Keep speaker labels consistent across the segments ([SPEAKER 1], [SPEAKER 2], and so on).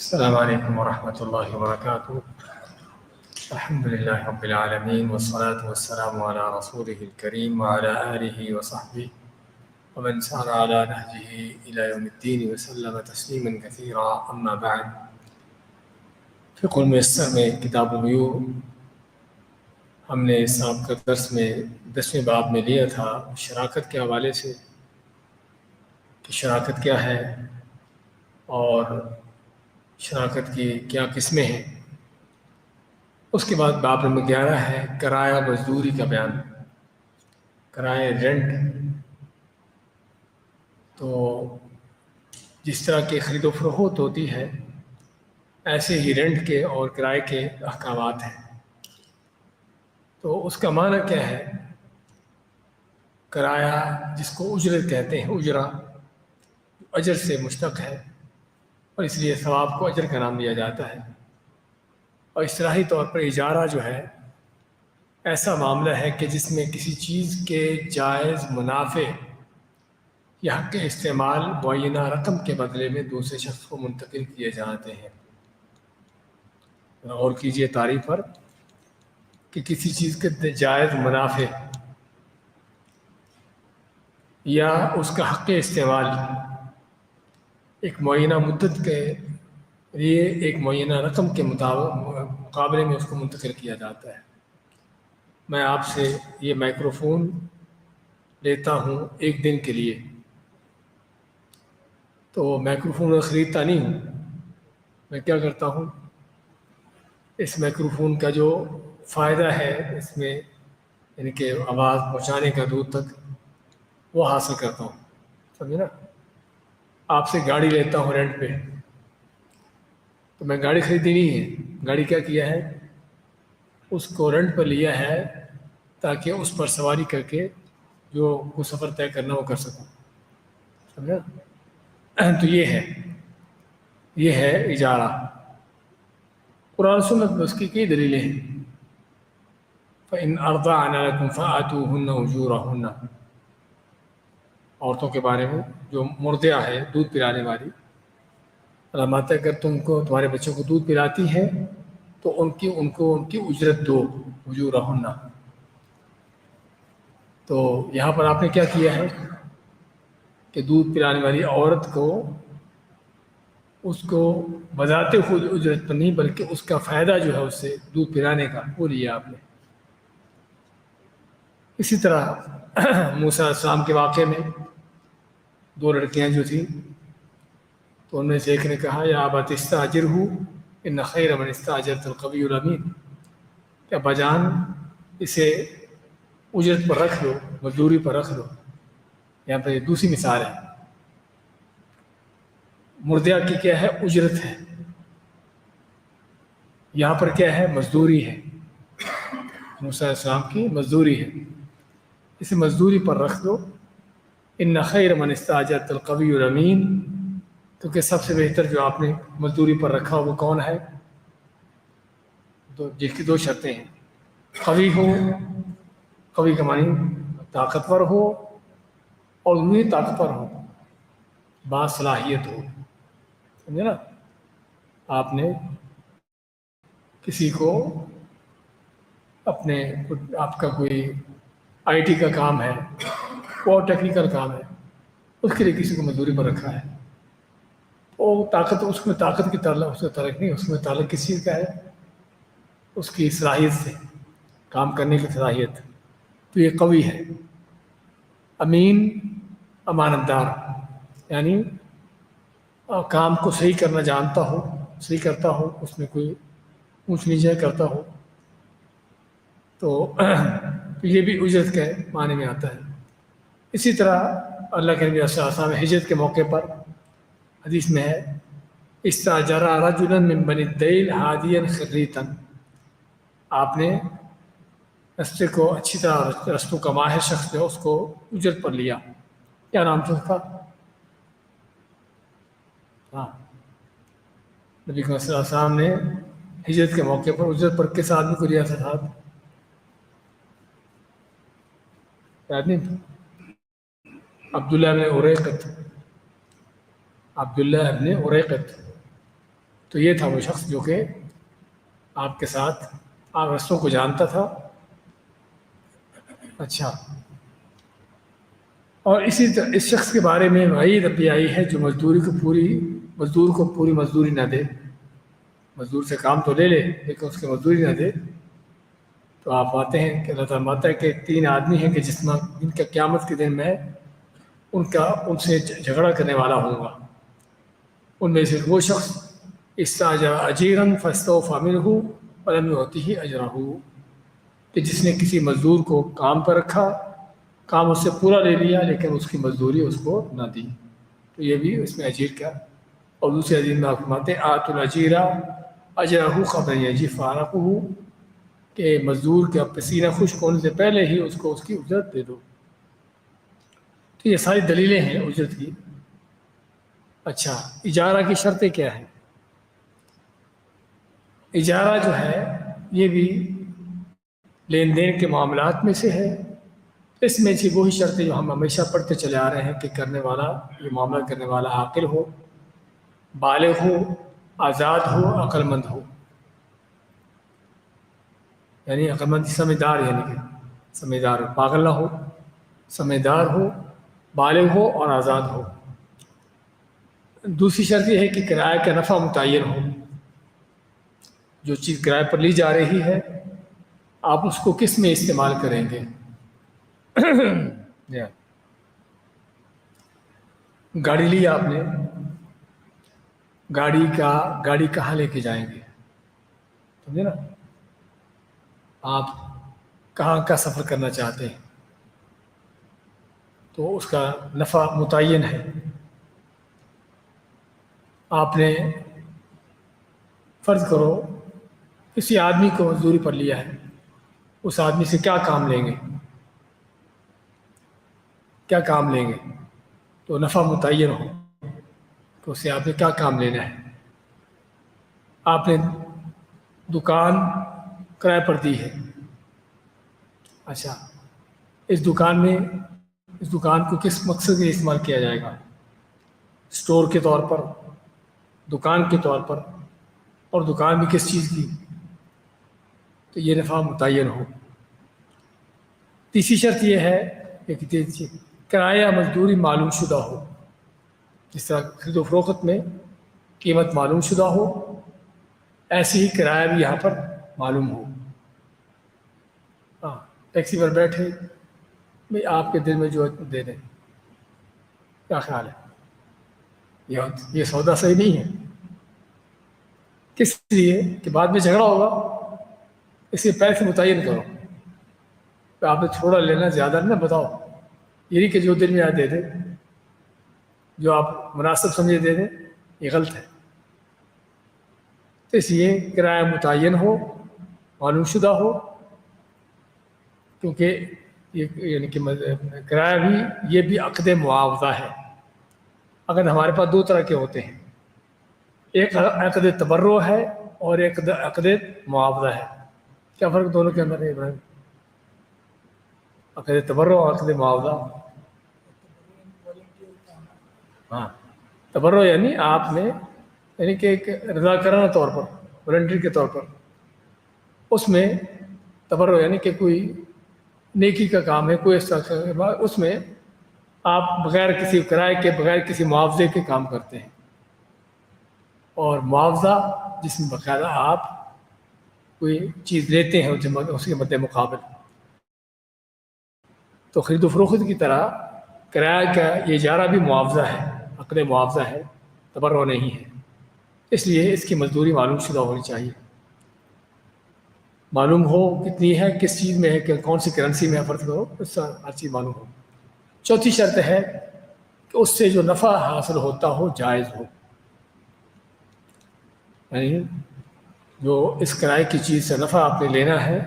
[SPEAKER 1] السلام علیکم ورحمۃ اللہ وبرکاتہ۔ الحمد للہ رب العالمین والصلاة والسلام علی رسولہ الکریم وعلی آلہ وصحبہ ومن سار علی نہجہ الی یوم الدین وسلم تسلیما کثیرا، اما بعد۔ فقہ المیسر میں کتاب البیوع ہم نے سابقہ درس میں 10ویں باب میں لیا تھا شراکت کے حوالے سے کہ شراکت کیا ہے اور شراکت کی کیا قسمیں ہیں۔ اس کے بعد باب نمبر 11 ہے کرایہ مزدوری کا بیان، کرایہ رینٹ۔ تو جس طرح کی خرید و فروخت ہوتی ہے ایسے ہی رینٹ کے اور کرائے کے احکامات ہیں۔ تو اس کا معنی کیا ہے؟ کرایہ جس کو اجرت کہتے ہیں، اجرا اجر سے مشتق ہے اور اس لیے ثواب کو اجر کا نام دیا جاتا ہے۔ اور اصطلاحی طور پر اجارہ جو ہے ایسا معاملہ ہے کہ جس میں کسی چیز کے جائز منافع یا حق استعمال معینہ رقم کے بدلے میں دوسرے شخص کو منتقل کیے جاتے ہیں۔ غور کیجئے تعریف پر کہ کسی چیز کے جائز منافع یا اس کا حق استعمال ایک معینہ مدت کے لیے ایک معینہ رقم کے مقابلے میں اس کو منتقل کیا جاتا ہے۔ میں آپ سے یہ مائکروفون لیتا ہوں ایک دن کے لیے، تو مائکروفون میں خریدتا نہیں ہوں، میں کیا کرتا ہوں، اس مائکروفون کا جو فائدہ ہے اس میں یعنی کہ آواز پہنچانے کا دور تک وہ حاصل کرتا ہوں، سمجھے نا۔ آپ سے گاڑی لیتا ہوں رینٹ پہ، تو میں گاڑی خریدی نہیں ہے، گاڑی کیا کیا ہے، اس کو رینٹ پر لیا ہے تاکہ اس پر سواری کر کے جو کو سفر طے کرنا وہ کر سکوں، سمجھا۔ تو یہ ہے اجارہ۔ قرآن سنت میں اس کی کئی دلیلیں ہیں۔ فَإِنْ أَرْضَعْنَ لَكُمْ فَآتُوهُنَّ أُجُورَهُنَّ، عورتوں کے بارے میں جو مرضعہ ہے، دودھ پلانے والی، علامات اگر تمہارے بچوں کو دودھ پلاتی ہیں تو ان کی اجرت دو، اجورہن۔ تو یہاں پر آپ نے کیا کیا ہے کہ دودھ پلانے والی عورت کو اس کو بذات خود اجرت پر نہیں بلکہ اس کا فائدہ جو ہے اس سے دودھ پلانے کا وہ لیا آپ نے۔ اسی طرح موسیٰ علیہ السلام کے واقعے میں دو لڑکیاں جو تھیں تو ان میں سے ایک نے کہا یا ابت استاجرہ ان خیر من استاجرت القوی الامین، کہ ابا جان اسے اجرت پر رکھ لو، مزدوری پر رکھ لو۔ یہاں پر دوسری مثال ہے، مرضعہ کی کیا ہے، اجرت ہے، یہاں پر کیا ہے، مزدوری ہے، موسیٰ علیہ السلام کی مزدوری ہے، اسے مزدوری پر رکھ دو۔ ان خیر من استاجرت القوی الامین، کیونکہ سب سے بہتر جو آپ نے مزدوری پر رکھا وہ کون ہے، جس کی دو شرطیں ہیں، قوی ہو، قوی کا معنی طاقتور ہو، اور ضروری طاقتور ہو، باصلاحیت ہو، سمجھے نا۔ آپ نے کسی کو آپ کا کوئی آئی ٹی کا کام ہے، اور ٹیکنیکل کام ہے، اس کے لیے کسی کو مزدوری پر رکھا ہے، وہ طاقت، اس میں طاقت کی تعلق، اس کا تعلق نہیں، اس میں تعلق کس چیز کا ہے، اس کی صلاحیت سے، کام کرنے کی صلاحیت، تو یہ قوی ہے۔ امین، امانت دار، یعنی کام کو صحیح کرنا جانتا ہو، صحیح کرتا ہو، اس میں کوئی اونچ نیچ کرتا ہو، تو یہ بھی اجرت کے معنی میں آتا ہے۔ اسی طرح اللہ کے نبی صلی اللہ علیہ وسلم ہجرت کے موقع پر حدیث میں ہے استاجر رجلا من بنی الدیل ہادیا خریتا، آپ نے رستے کو اچھی طرح، رستوں کا ماہر شخص جو اس کو اجرت پر لیا، کیا نام تھا اس کا؟ ہاں، نبی صلی اللہ علیہ وسلم نے ہجرت کے موقع پر اجرت پر کس آدمی کو لیا تھا صاحب؟ یاد نہیں؟ عبداللہ ابن اریقط، عبداللہ ابن اریقط، تو یہ تھا وہ شخص جو کہ آپ کے ساتھ آپ رستوں کو جانتا تھا. اچھا، اور اسی طرح اس شخص کے بارے میں وعید بھی آئی ہے جو مزدور کو پوری مزدوری نہ دے. مزدور سے کام تو لے لے لیکن اس کی مزدوری نہ دے. تو آپ آتے ہیں کہ اللہ تعالیٰ ماتا ہے کہ 3 آدمی ہیں کہ جن کا قیامت کے دن میں ان سے جھگڑا کرنے والا ہوں گا. ان میں سے وہ شخص استاجر اجیرن فاستوفی منہ ولم یؤتہ اجرہ، کہ جس نے کسی مزدور کو کام پر رکھا، کام اس سے پورا لے لیا لیکن اس کی مزدوری اس کو نہ دی. تو یہ بھی اس میں اجیر کا. اور دوسرے حدیث میں آپ فرماتے ہیں آت الاجیرہ اجرہ قبل ان یجف عرقہ، کہ مزدور کا پسینہ خشک ہونے سے پہلے ہی اس کو اس کی اجرت دے دو. تو یہ ساری دلیلیں ہیں اجرت کی. اچھا، اجارہ کی شرطیں کیا ہیں؟ اجارہ جو ہے یہ بھی لین دین کے معاملات میں سے ہے. اس میں سے وہی شرطیں جو ہم ہمیشہ پڑھتے چلے آ رہے ہیں کہ کرنے والا، یہ معاملہ کرنے والا عاقل ہو، بالغ ہو، آزاد ہو، عقل مند ہو. یعنی عقل مند سمجھدار، یعنی کہ سمجھدار ہو، پاگل نہ ہو، سمجھدار ہو، بالغ ہو اور آزاد ہو. دوسری شرط یہ ہے کہ کرائے کا نفع متعین ہو. جو چیز کرائے پر لی جا رہی ہے آپ اس کو کس میں استعمال کریں گے؟ گاڑی لی آپ نے، گاڑی کہاں لے کے جائیں گے؟ سمجھے نا؟ آپ کہاں کا سفر کرنا چاہتے ہیں تو اس کا نفع متعین ہے. آپ نے فرض کرو کسی آدمی کو مزدوری پر لیا ہے، اس آدمی سے کیا کام لیں گے؟ تو نفع متعین ہو تو اس سے آپ نے کیا کام لینا ہے. آپ نے دکان کرائے پر دی ہے. اچھا، اس دکان کو کس مقصد کے استعمال کیا جائے گا؟ اسٹور کے طور پر، دکان کے طور پر، اور دکان بھی کس چیز کی؟ تو یہ نفع متعین ہو. تیسری شرط یہ ہے کہ کرایہ مزدوری معلوم شدہ ہو. جس طرح خرید و فروخت میں قیمت معلوم شدہ ہو، ایسے ہی کرایہ بھی یہاں پر معلوم ہو. ہاں، ٹیکسی پر بیٹھے بھائی آپ کے دل میں جو دے دیں، کیا خیال ہے؟ یہ سودا صحیح نہیں ہے. کس لیے کہ بعد میں جھگڑا ہوگا، اس لیے پیسے متعین کرو. تو آپ نے تھوڑا لینا، زیادہ نہ بتاؤ. یہ نہیں کہ جو دل میں آئے دے دے، جو آپ مناسب سمجھے دے دیں، یہ غلط ہے. تو اس لیے کرایہ متعین ہو، معلوم شدہ ہو، کیونکہ یعنی کہ کرایہ بھی یہ بھی عقد معاوضہ ہے. اگر ہمارے پاس 2 طرح کے ہوتے ہیں، ایک عقد تبرع ہے اور ایک عقد معاوضہ ہے. کیا فرق دونوں کے اندر ہے ابراہیم؟ عقد تبرع اور عقد معاوضہ. ہاں، تبرع یعنی آپ نے، یعنی کہ ایک رضا کرانہ طور پر، والنٹری کے طور پر. اس میں تبرع یعنی کہ کوئی نیکی کا کام ہے، کوئی اس طرح اس میں آپ بغیر کسی کرائے کے، بغیر کسی معاوضے کے کام کرتے ہیں. اور معاوضہ جس میں باقاعدہ آپ کوئی چیز لیتے ہیں اس کے مد مقابل. تو خرید و فروخت کی طرح کرایہ کا یہ اجارہ بھی معاوضہ ہے، عقد معاوضہ ہے، تبرع نہیں ہے. اس لیے اس کی مزدوری معلوم شدہ ہونی چاہیے. معلوم ہو کتنی ہے، کس چیز میں ہے، کہ کون سی کرنسی میں ہے، فرض کرو، اس سے ہر چیز معلوم ہو. چوتھی شرط ہے کہ اس سے جو نفع حاصل ہوتا ہو جائز ہو. یعنی جو اس کرائے کی چیز سے نفع آپ نے لینا ہے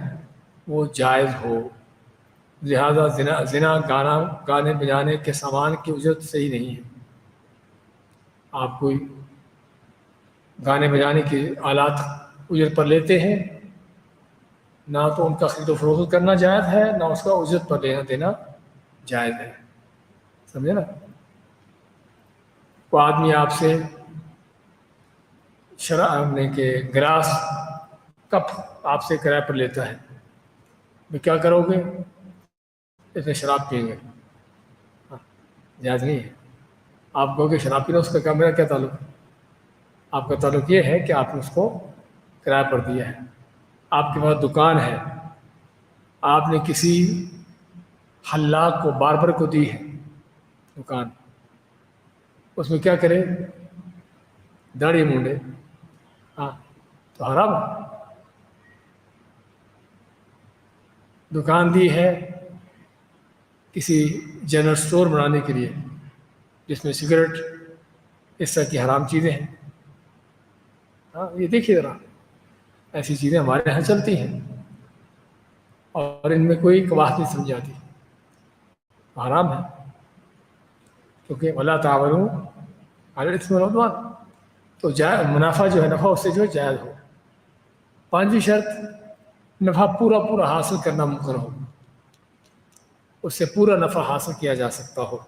[SPEAKER 1] وہ جائز ہو. لہذا زنا گانے بجانے کے سامان کی اجرت صحیح نہیں ہے. آپ کوئی گانے بجانے کے آلات اجرت پر لیتے ہیں، نہ تو ان کا خرید و فروخت کرنا جائز ہے، نہ اس کا اجرت پر لینا دینا جائز ہے. سمجھے نا؟ وہ آدمی آپ سے شراب نے کہ گلاس کپ آپ سے کرایہ پر لیتا ہے، میں کیا کرو گے؟ اس میں شراب پئیں گے، جائز نہیں ہے۔ آپ کہو کہ شراب پینا، اس کا میرا کیا تعلق ہے؟ آپ کا تعلق یہ ہے کہ آپ نے اس کو کرایہ پر دیا ہے۔ آپ کے پاس دکان ہے، آپ نے کسی حلاق کو، باربر کو دی ہے دکان، اس میں کیا کرے؟ داڑھی مونڈے، ہاں تو حرام ہے۔ دکان دی ہے کسی جنرل سٹور بنانے کے لیے جس میں سگریٹ، اس طرح کی حرام چیزیں ہیں۔ ہاں یہ دیکھیے ذرا، ایسی چیزیں ہمارے یہاں چلتی ہیں اور ان میں کوئی قباحت نہیں سمجھی جاتی، حرام ہے، کیونکہ ولا تعاونوا علی الاثم والعدوان، تو منافع جو ہے، نفع اس سے جو ہے جائز ہو۔ پانچویں شرط، نفع پورا پورا حاصل کرنا ممکن ہو، اس سے پورا نفع حاصل کیا جا سکتا ہو۔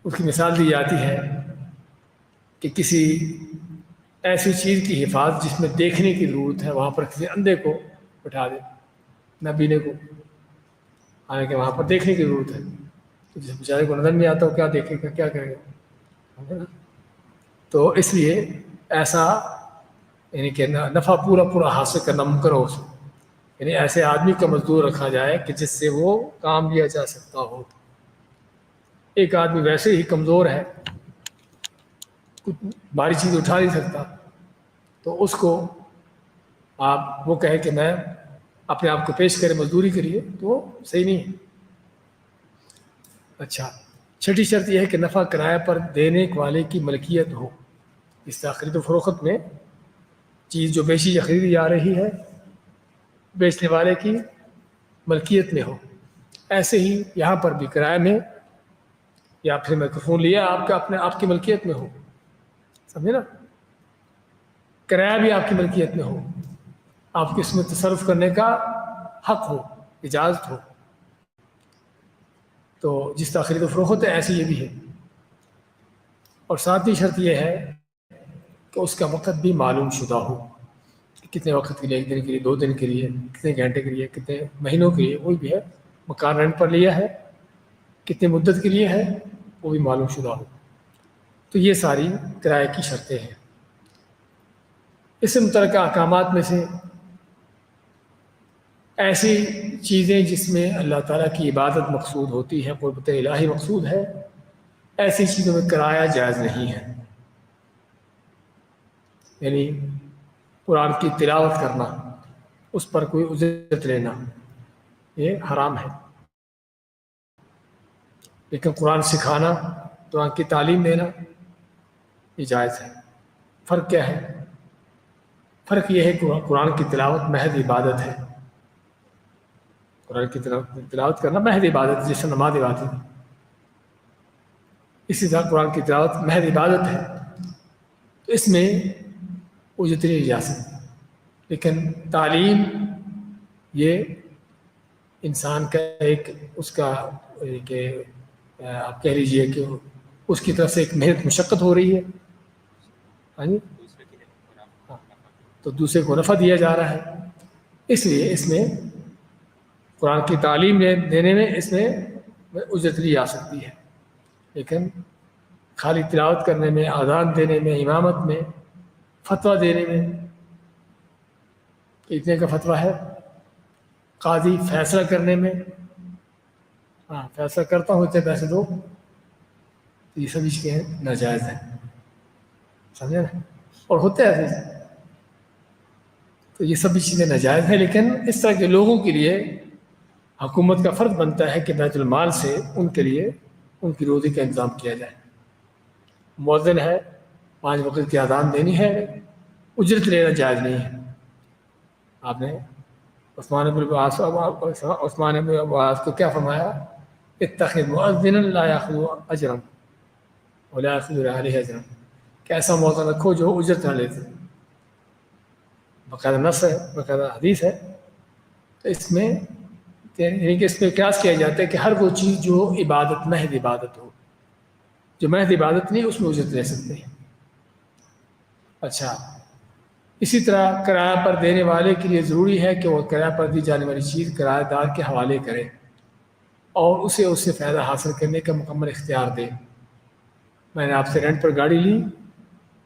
[SPEAKER 1] اس کی مثال دی جاتی ہے کہ کسی ایسی چیز کی حفاظت جس میں دیکھنے کی ضرورت ہے، وہاں پر کسی اندھے کو بٹھا دے، نابینے کو، حالانکہ وہاں پر دیکھنے کی ضرورت ہے، تو جس بیچارے کو نظر نہیں آتا وہ کیا دیکھے گا، کیا کرے گا؟ تو اس لیے ایسا یعنی کہ نفع پورا پورا حاصل کرنا ممکن ہو، یعنی ایسے آدمی کا مزدور رکھا جائے کہ جس سے وہ کام لیا جا سکتا ہو۔ ایک آدمی ویسے ہی کمزور ہے، کچھ بھاری چیز اٹھا نہیں سکتا، تو اس کو آپ وہ کہے کہ میں اپنے آپ کو پیش کرے مزدوری کے لیے، تو صحیح نہیں ہے۔ اچھا، چھٹی شرط یہ ہے کہ نفع کرایہ پر دینے والے کی ملکیت ہو۔ اس طرح خرید و فروخت میں چیز جو بیچی یا خریدی جا رہی ہے بیچنے والے کی ملکیت میں ہو، ایسے ہی یہاں پر بھی کرایہ میں یا پھر مائکروفون لیا آپ کی ملکیت میں ہو، سمجھے نا؟ کرایہ بھی آپ کی ملکیت میں ہو، آپ کو اس میں تصرف کرنے کا حق ہو، اجازت ہو۔ تو جس طرح خرید و فروخت ہے ایسے یہ بھی ہے۔ اور ساتویں شرط یہ ہے کہ اس کا وقت بھی معلوم شدہ ہو، کتنے وقت کے لیے، ایک دن کے لیے، 2 دن کے لیے، کتنے گھنٹے کے لیے، کتنے مہینوں کے لیے، وہی بھی ہے۔ مکان رینٹ پر لیا ہے، کتنے مدت کے لیے ہے، وہ بھی معلوم شدہ ہو۔ تو یہ ساری کرائے کی شرطیں ہیں۔ اس سے متعلقہ احکامات میں سے ایسی چیزیں جس میں اللہ تعالیٰ کی عبادت مقصود ہوتی ہے، قربت الہی مقصود ہے، ایسی چیزوں میں کرایہ جائز نہیں ہے۔ یعنی قرآن کی تلاوت کرنا، اس پر کوئی اجرت لینا، یہ حرام ہے۔ لیکن قرآن سکھانا، قرآن کی تعلیم دینا، یہ جائز ہے۔ فرق کیا ہے؟ فرق یہ ہے کہ قرآن کی تلاوت محض عبادت ہے، قرآن کی تلاوت کرنا محض عبادت ہے، جیسے نماز عبادت ہے، اسی طرح قرآن کی تلاوت محض عبادت ہے، تو اس میں اجرت لی جا سکتی۔ لیکن تعلیم یہ انسان کا ایک اس کا کہ آپ کہہ لیجئے کہ اس کی طرف سے ایک محنت مشقت ہو رہی ہے، ہاں جی، تو دوسرے کو نفع دیا جا رہا ہے، اس لیے اس میں قرآن کی تعلیم دینے میں اس میں اجرت لی جا سکتی ہے۔ لیکن خالی تلاوت کرنے میں، اذان دینے میں، امامت میں، فتویٰ دینے میں، اتنے کا فتویٰ ہے، قاضی فیصلہ کرنے میں، ہاں فیصلہ کرتا ہوں اتنے پیسے دو، تو یہ سب چیزیں ناجائز ہیں، سمجھے نا؟ اور ہوتے ہیں ایسے، تو یہ سب چیزیں ناجائز ہیں۔ لیکن اس طرح کے لوگوں کے لیے حکومت کا فرض بنتا ہے کہ بیت المال سے ان کے لیے ان کی روزی کا انتظام کیا جائے۔ مؤذن ہے، 5 وقت کی اذان دینی ہے، اجرت لینا جائز نہیں ہے۔ آپ نے عثمان بن عباس کو کیا فرمایا؟ اتخذ مؤذنا لا یاخذ اجرا ولا یاخذ علیہ اجرا، کہ ایسا مؤذن رکھو جو اجرت نہ لیتے۔ باقاعدہ نص ہے، باقاعدہ حدیث ہے۔ تو اس میں یعنی کہ اس پہ قیاس کیا جاتا ہے کہ ہر وہ چیز جو عبادت، محض عبادت ہو، جو محض عبادت نہیں، اس میں اجرت لے سکتے ہیں۔ اچھا، اسی طرح کرایہ پر دینے والے کے لیے ضروری ہے کہ وہ کرایہ پر دی جانے والی چیز کرایہ دار کے حوالے کرے اور اسے اس سے فائدہ حاصل کرنے کا مکمل اختیار دے۔ میں نے آپ سے رینٹ پر گاڑی لی،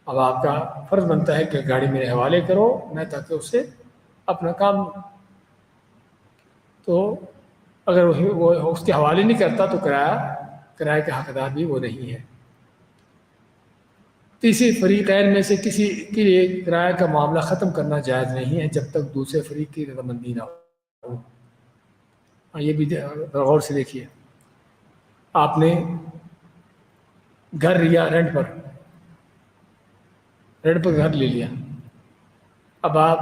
[SPEAKER 1] اب آپ کا فرض بنتا ہے کہ گاڑی میرے حوالے کرو، میں تاکہ اس سے اپنا کام لوں۔ تو اگر وہ اس کے حوالے نہیں کرتا تو کرایہ کا حقدار بھی وہ نہیں ہے۔ تیسرے فریقین میں سے کسی کے لیے کرایہ کا معاملہ ختم کرنا جائز نہیں ہے جب تک دوسرے فریق کی رضامندی نہ ہو۔ یہ بھی غور سے دیکھیے، آپ نے گھر لیا رینٹ پر گھر لے لیا، اب آپ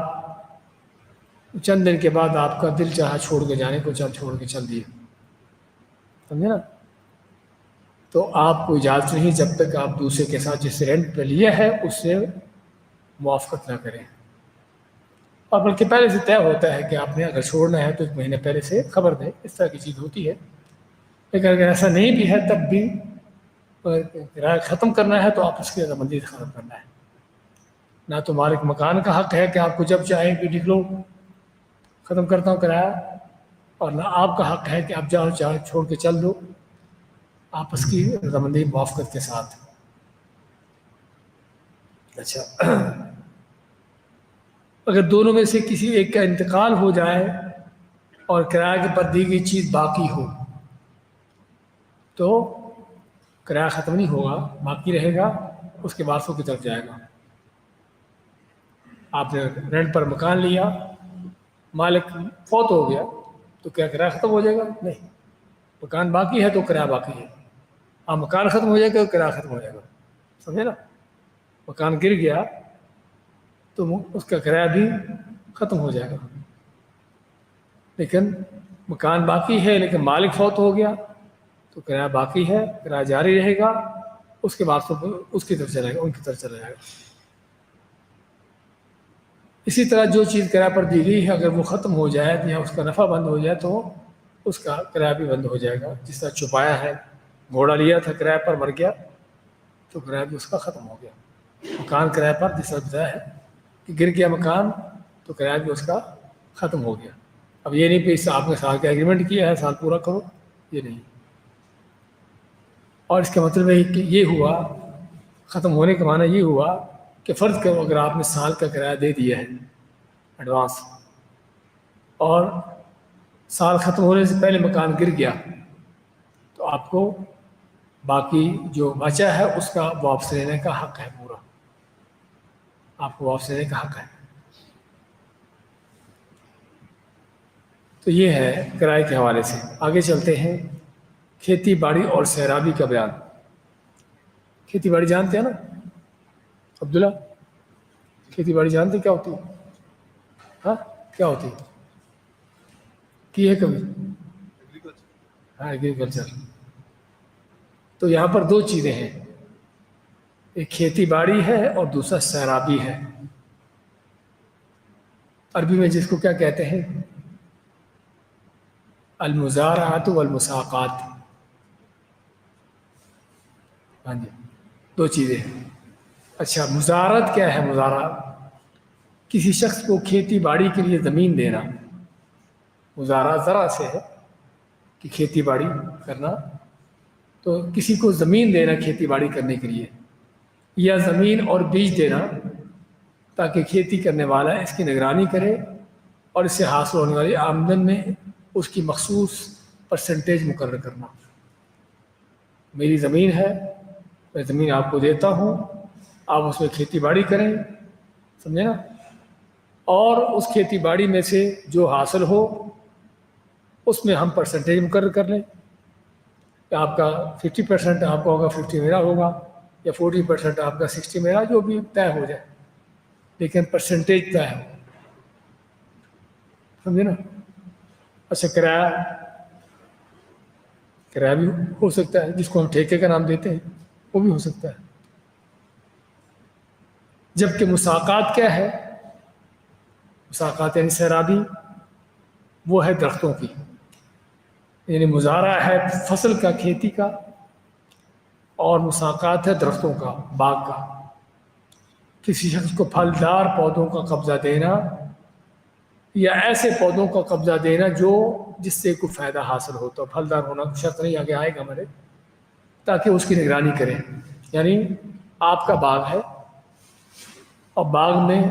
[SPEAKER 1] چند دن کے بعد آپ کا دل چاہا چھوڑ کے جانے کو، چھوڑ کے چل دیے، سمجھے نا؟ تو آپ کو اجازت نہیں جب تک آپ دوسرے کے ساتھ جس سے رینٹ پہ لیا ہے اس سے موافقت نہ کریں، اور بلکہ پہلے سے طے ہوتا ہے کہ آپ نے اگر چھوڑنا ہے تو 1 مہینے پہلے سے خبر دیں، اس طرح کی چیز ہوتی ہے۔ لیکن اگر ایسا نہیں بھی ہے تب بھی کرایہ ختم کرنا ہے تو آپ اس کی رضامندی سے ختم کرنا ہے۔ نہ تو مالک مکان کا حق ہے کہ آپ کو جب چاہیں کہ نکلو ختم کرتا ہوں کرایہ، اور نہ آپ کا حق ہے کہ آپ جاؤ چاہے چھوڑ کے چل دو، آپس کی رضامندی موافقت کے ساتھ۔ اچھا، اگر دونوں میں سے کسی ایک کا انتقال ہو جائے اور کرایہ پر دی گئی چیز باقی ہو تو کرایہ ختم نہیں ہوگا، باقی رہے گا، اس کے وارثوں کی طرف جائے گا۔ آپ نے رینٹ پر مکان لیا، مالک فوت ہو گیا تو کیا کرایہ ختم ہو جائے گا؟ نہیں، مکان باقی ہے تو کرایہ باقی ہے۔ ہاں، مکان ختم ہو جائے گا تو کرایہ ختم ہو جائے گا، سمجھے نا؟ مکان گر گیا تو اس کا کرایہ بھی ختم ہو جائے گا، لیکن مکان باقی ہے لیکن مالک فوت ہو گیا تو کرایہ باقی ہے، کرایہ جاری رہے گا، اس کے بعد اس کی طرف چلے گا، ان کی طرف چلا جائے گا۔ اسی طرح جو چیز کرایہ پر دی گئی ہے اگر وہ ختم ہو جائے یا اس کا نفع بند ہو جائے تو اس کا کرایہ بھی بند ہو جائے گا۔ جس طرح چھپایا ہے، گھوڑا لیا تھا کرایہ پر، مر گیا تو کرایہ بھی اس کا ختم ہو گیا۔ مکان کرایہ پر جس طرح بتایا ہے کہ گر گیا مکان تو کرایہ بھی اس کا ختم ہو گیا۔ اب یہ نہیں کہ آپ نے سال کا ایگریمنٹ کیا ہے، سال پورا کرو، یہ نہیں۔ اور اس کا مطلب ہے کہ یہ ہوا، ختم ہونے کا معنی یہ ہوا کہ فرض کرو اگر آپ نے سال کا کرایہ دے دیا ہے ایڈوانس، اور سال ختم ہونے سے پہلے مکان گر گیا تو آپ کو باقی جو بچا ہے اس کا واپس لینے کا حق ہے، پورا آپ کو واپس لینے کا حق ہے۔ تو یہ ہے کرائے کے حوالے سے۔ آگے چلتے ہیں، کھیتی باڑی اور سیرابی کا بیان۔ کھیتی باڑی جانتے ہیں نا عبداللہ؟ کھیتی باڑی جانتے کیا ہوتی ہے؟ ہاں، کیا ہوتی ہے؟ کی ہے کبھی؟ ہاں، ایگریکلچر۔ تو یہاں پر 2 چیزیں ہیں، ایک کھیتی باڑی ہے اور دوسرا سیرابی ہے۔ عربی میں جس کو کیا کہتے ہیں؟ المزارعۃ والمساقات۔ ہاں جی، 2 چیزیں ہیں۔ اچھا، مزارعت کیا ہے؟ مزارعت کسی شخص کو کھیتی باڑی کے لیے زمین دینا۔ مزارعت زرع سے ہے کہ کھیتی باڑی کرنا، تو کسی کو زمین دینا کھیتی باڑی کرنے کے لیے، یا زمین اور بیج دینا تاکہ کھیتی کرنے والا اس کی نگرانی کرے اور اس سے حاصل ہونے والی آمدن میں اس کی مخصوص پرسنٹیج مقرر کرنا۔ میری زمین ہے، میں زمین آپ کو دیتا ہوں، آپ اس میں کھیتی باڑی کریں، سمجھے نا؟ اور اس کھیتی باڑی میں سے جو حاصل ہو اس میں ہم پرسنٹیج مقرر کر لیں کہ آپ کا 50% آپ کا ہوگا، 50 میرا ہوگا، یا 40% آپ کا، 60 میرا، جو بھی طے ہو جائے، لیکن پرسنٹیج طے ہو، سمجھے نا؟ اچھا، کرایہ بھی ہو سکتا ہے، جس کو ہم ٹھیکے کا نام دیتے ہیں، وہ بھی ہو سکتا ہے۔ جبکہ مساقات کیا ہے؟ مساقات یعنی سیرابی، وہ ہے درختوں کی، یعنی مزارع ہے فصل کا، کھیتی کا، اور مساقات ہے درختوں کا، باغ کا۔ کسی شخص کو پھلدار پودوں کا قبضہ دینا یا ایسے پودوں کا قبضہ دینا جس سے کوئی فائدہ حاصل ہو. تو پھلدار ہونا شرط نہیں، آگے آئے گا ہمارے، تاکہ اس کی نگرانی کریں. یعنی آپ کا باغ ہے اور باغ میں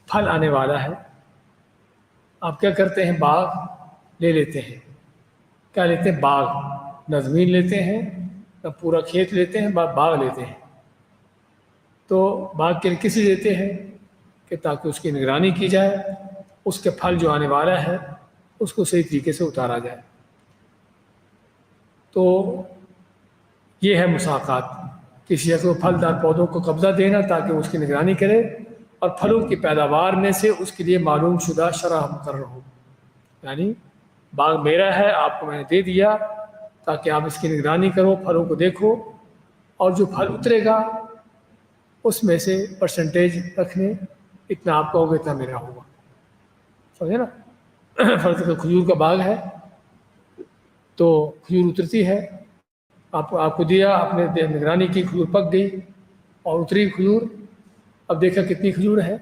[SPEAKER 1] پھل آنے والا ہے، آپ کیا کرتے ہیں؟ باغ لے لیتے ہیں. کیا لیتے ہیں؟ باغ. نہ زمین لیتے ہیں نہ پورا کھیت لیتے ہیں، باغ لیتے ہیں. تو باغ کے لیے کس لیے لیتے ہیں؟ کہ تاکہ اس کی نگرانی کی جائے، اس کے پھل جو آنے والا ہے اس کو صحیح طریقے سے اتارا جائے. تو یہ ہے مساقات. کسی شخص کو پھلدار پودوں کو قبضہ دینا تاکہ اس کی نگرانی کرے اور پھلوں کی پیداوار میں سے اس کے لیے معلوم شدہ شرح مقرر ہو. یعنی باغ میرا ہے، آپ کو میں نے دے دیا تاکہ آپ اس کی نگرانی کرو، پھلوں کو دیکھو، اور جو پھل اترے گا اس میں سے پرسنٹیج رکھنے، اتنا آپ کا ہوگا اتنا میرا ہوگا. سمجھے نا؟ فرض کرو کھجور کا باغ ہے تو کھجور اترتی ہے، آپ کو دیا، آپ نے نگرانی کی، کھجور پک گئی اور اتری کھجور. اب دیکھا کتنی کھجور ہے،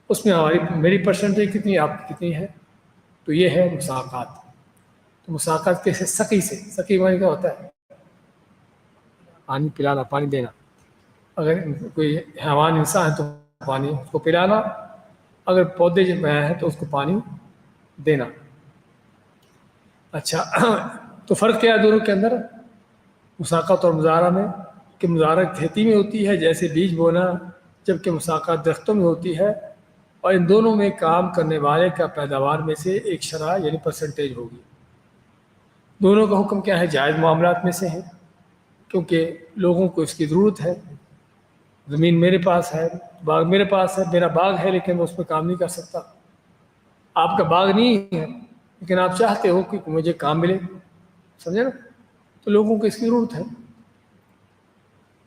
[SPEAKER 1] اس میں میری پرسنٹیج کتنی، آپ کی کتنی ہے. تو یہ ہے مساقات. تو مساقات کیسے؟ سقی سے. سقی معنی کیا ہوتا ہے؟ پانی پلانا، پانی دینا. اگر کوئی حیوان انسان ہے تو پانی اس کو پلانا، اگر پودے جو ہیں تو اس کو پانی دینا. اچھا، تو فرق کیا ہے دونوں کے اندر مساقات اور مزارع میں؟ کہ مزارع کھیتی میں ہوتی ہے جیسے بیج بونا، جبکہ مساقات درختوں میں ہوتی ہے، اور ان دونوں میں کام کرنے والے کا پیداوار میں سے ایک شرح یعنی پرسنٹیج ہوگی. دونوں کا حکم کیا ہے؟ جائز معاملات میں سے ہے، کیونکہ لوگوں کو اس کی ضرورت ہے. زمین میرے پاس ہے، باغ میرے پاس ہے، میرا باغ ہے لیکن میں اس پہ کام نہیں کر سکتا. آپ کا باغ نہیں ہے لیکن آپ چاہتے ہو کہ مجھے کام ملے. سمجھے نا؟ تو لوگوں کو اس کی ضرورت ہے.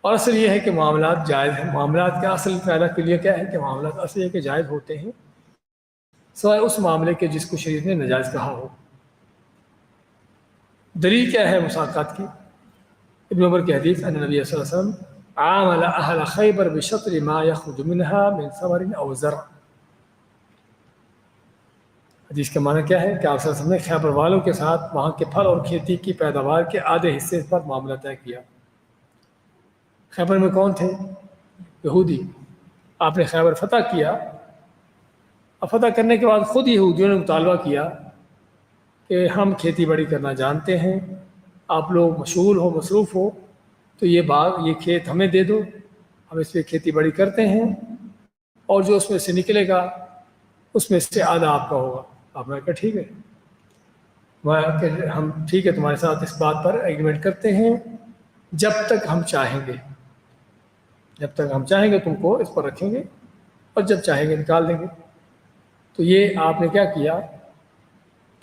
[SPEAKER 1] اور اصل یہ ہے کہ معاملات جائز ہیں. معاملات کا اصل فائدہ کے لیے کیا ہے کہ معاملات اصل یہ کہ جائز ہوتے ہیں، سوائے اس معاملے کے جس کو شریعت نے ناجائز کہا ہو. دلیل کیا ہے مساقات کی؟ ابن عمر کی حدیث ان نبی صلی اللہ علیہ وسلم عامل اہل خیبر بشطر ما یخرج منها من ثمر او زرع. حدیث کا معنی کیا ہے کہ آپ صلی اللہ علیہ وسلم نے خیبر والوں کے ساتھ وہاں کے پھل اور کھیتی کی پیداوار کے آدھے حصے پر معاملہ طے کیا. خیبر میں کون تھے؟ یہودی. آپ نے خیبر فتح کیا، اور فتح کرنے کے بعد خود یہودیوں نے مطالبہ کیا کہ ہم کھیتی باڑی کرنا جانتے ہیں، آپ لوگ مشغول ہو، مصروف ہو، تو یہ باغ، یہ کھیت ہمیں دے دو، ہم اس پہ کھیتی باڑی کرتے ہیں، اور جو اس میں سے نکلے گا اس میں سے آدھا آپ کا ہوگا. آپ نے کہا ٹھیک ہے، ہم ٹھیک ہے تمہارے ساتھ اس بات پر ایگریمنٹ کرتے ہیں جب تک ہم چاہیں گے. جب تک ہم چاہیں گے تم کو اس پر رکھیں گے، اور جب چاہیں گے نکال دیں گے. تو یہ آپ نے کیا کیا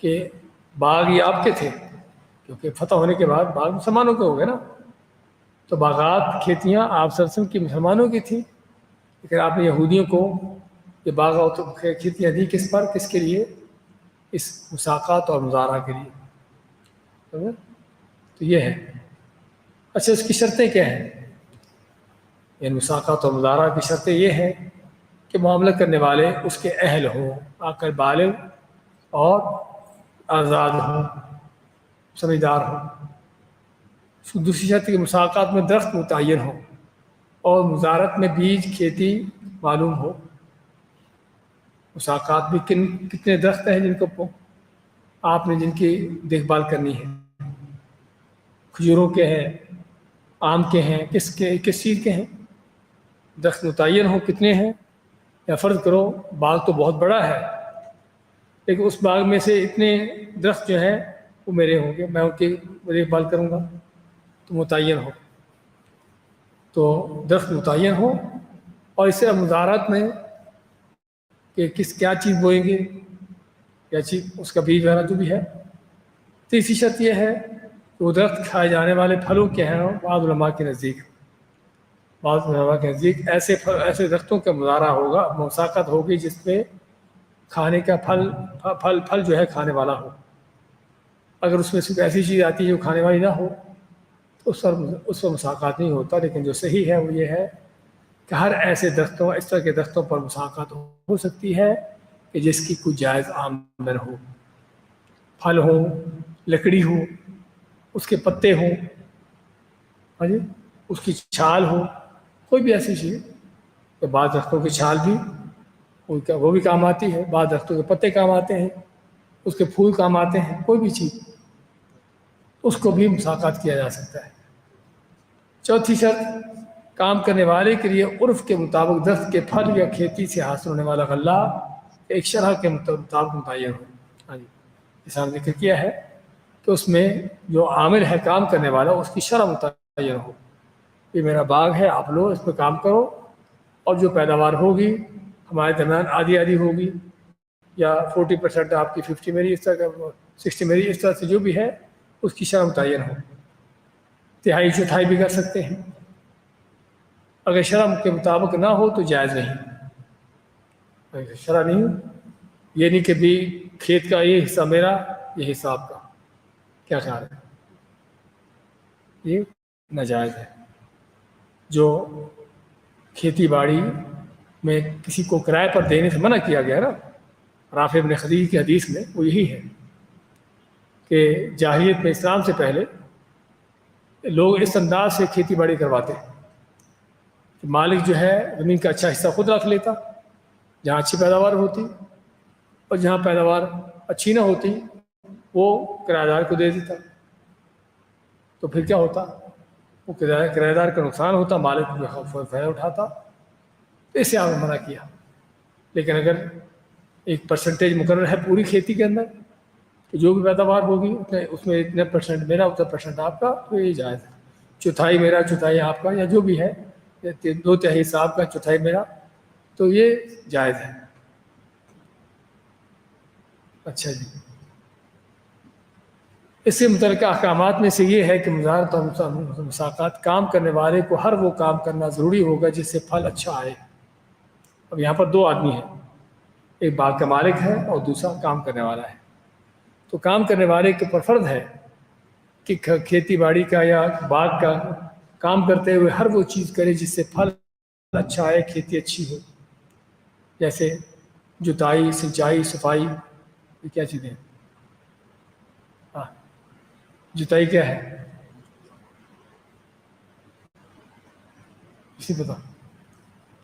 [SPEAKER 1] کہ باغ یہ آپ کے تھے، کیونکہ فتح ہونے کے بعد باغ مسلمانوں کے ہو گئے نا. تو باغات، کھیتیاں آپ سرسم کی مسلمانوں کی تھی، لیکن آپ نے یہودیوں کو یہ باغات کھیتیاں دی کس پر؟ کس کے لیے؟ اس مساقات اور مزارع کے لیے. تو یہ ہے. اچھا، اس کی شرطیں کیا ہیں؟ یعنی مساقات اور مزارع کی شرطیں یہ ہیں کہ معاملہ کرنے والے اس کے اہل ہوں، عاقل بالغ اور آزاد ہوں، سمجھدار ہوں. دوسری شرط کہ مساقات میں درخت متعین ہو اور مزارعت میں بیج کھیتی معلوم ہو. مساقات بھی کتنے درخت ہیں جن کو آپ نے جن کی دیکھ بھال کرنی ہے؟ کھجوروں کے ہیں، آم کے ہیں، کس چیز کے ہیں؟ درخت متعین ہو کتنے ہیں. یا فرض کرو باغ تو بہت بڑا ہے لیکن اس باغ میں سے اتنے درخت جو ہیں وہ میرے ہوں گے، میں ان کی دیکھ بھال کروں گا. تو متعین ہو، تو درخت متعین ہو. اور اس سے مزارعت میں کہ کیا چیز بوئیں گے، کیا چیز اس کا بیج وغیرہ جو بھی ہے. تیسری شرط یہ ہے کہ وہ درخت کھائے جانے والے پھلوں کے ہیں. بعض علماء کے نزدیک ایسے درختوں کا مزارع ہوگا، مساقات ہوگی جس پہ کھانے کا پھل جو ہے کھانے والا ہو. اگر اس میں صرف ایسی چیز آتی ہے جو کھانے والی نہ ہو تو اس پر مساقات نہیں ہوتا. لیکن جو صحیح ہے وہ یہ ہے کہ ہر ایسے درختوں اس طرح کے درختوں پر مساقات ہو سکتی ہے کہ جس کی کوئی جائز آمدن ہو، پھل ہو، لکڑی ہو، اس کے پتے ہوں، ہاں جی، اس کی چھال ہو، کوئی بھی ایسی چیز. تو بعض درختوں کی چھال بھی وہ بھی کام آتی ہے، بعض درختوں کے پتے کام آتے ہیں، اس کے پھول کام آتے ہیں، کوئی بھی چیز اس کو بھی مساقات کیا جا سکتا ہے. چوتھی شرط، کام کرنے والے کے لیے عرف کے مطابق درخت کے پھل یا کھیتی سے حاصل ہونے والا غلہ ایک شرح کے مطابق متعین ہو. ہاں جی، جیسا ذکر کیا ہے کہ اس میں جو عامل ہے کام کرنے والا اس کی شرح متعین ہو. یہ میرا باغ ہے، آپ لو اس پہ کام کرو، اور جو پیداوار ہوگی ہمارے درمیان آدھی آدھی ہوگی، یا 40% آپ کی، 50 میری، اس طرح کا 60 میری، اس طرح سے جو بھی ہے اس کی شرح متعین ہو. تہائی چوتھائی بھی کر سکتے ہیں. اگر شرح کے مطابق نہ ہو تو جائز نہیں. اگر شرح نہیں، یہ نہیں کہ بھی کھیت کا یہ حصہ میرا، یہ حصہ آپ کا، کیا خیال ہے؟ یہ ناجائز ہے. جو کھیتی باڑی میں کسی کو کرائے پر دینے سے منع کیا گیا نا رافع بن خدیج کی حدیث میں، وہ یہی ہے کہ جاہلیت میں اسلام سے پہلے لوگ اس انداز سے کھیتی باڑی کرواتے ہیں کہ مالک جو ہے زمین کا اچھا حصہ خود رکھ لیتا جہاں اچھی پیداوار ہوتی، اور جہاں پیداوار اچھی نہ ہوتی وہ کرایہ دار کو دے دیتا. تو پھر کیا ہوتا؟ وہ کرایہ دار کا نقصان ہوتا، مالک جو فائدہ اٹھاتا. تو اس سے آپ نے منع کیا. لیکن اگر ایک پرسنٹیج مقرر ہے پوری کھیتی کے اندر کہ جو بھی پیداوار ہوگی اس میں اتنے % میرا، اتنا % آپ کا، تو یہ جائز ہے. چوتھائی میرا، چوتھائی آپ کا، یا جو بھی ہے، 2/3 حصہ آپ کا، چوتھائی میرا، تو یہ جائز ہے. اچھا جی، اس سے متعلقہ احکامات میں سے یہ ہے کہ مزارت اور مساقات، کام کرنے والے کو ہر وہ کام کرنا ضروری ہوگا جس سے پھل اچھا آئے. اب یہاں پر 2 آدمی ہیں، ایک باغ کا مالک ہے اور دوسرا کام کرنے والا ہے. تو کام کرنے والے کے پر فرض ہے کہ کھیتی باڑی کا یا باغ کا کام کرتے ہوئے ہر وہ چیز کرے جس سے پھل اچھا آئے، کھیتی اچھی ہو. جیسے جتائی، سنچائی، صفائی، یہ کیا چیزیں ہیں؟ ہاں، جتائی کیا ہے؟ اسی پتا.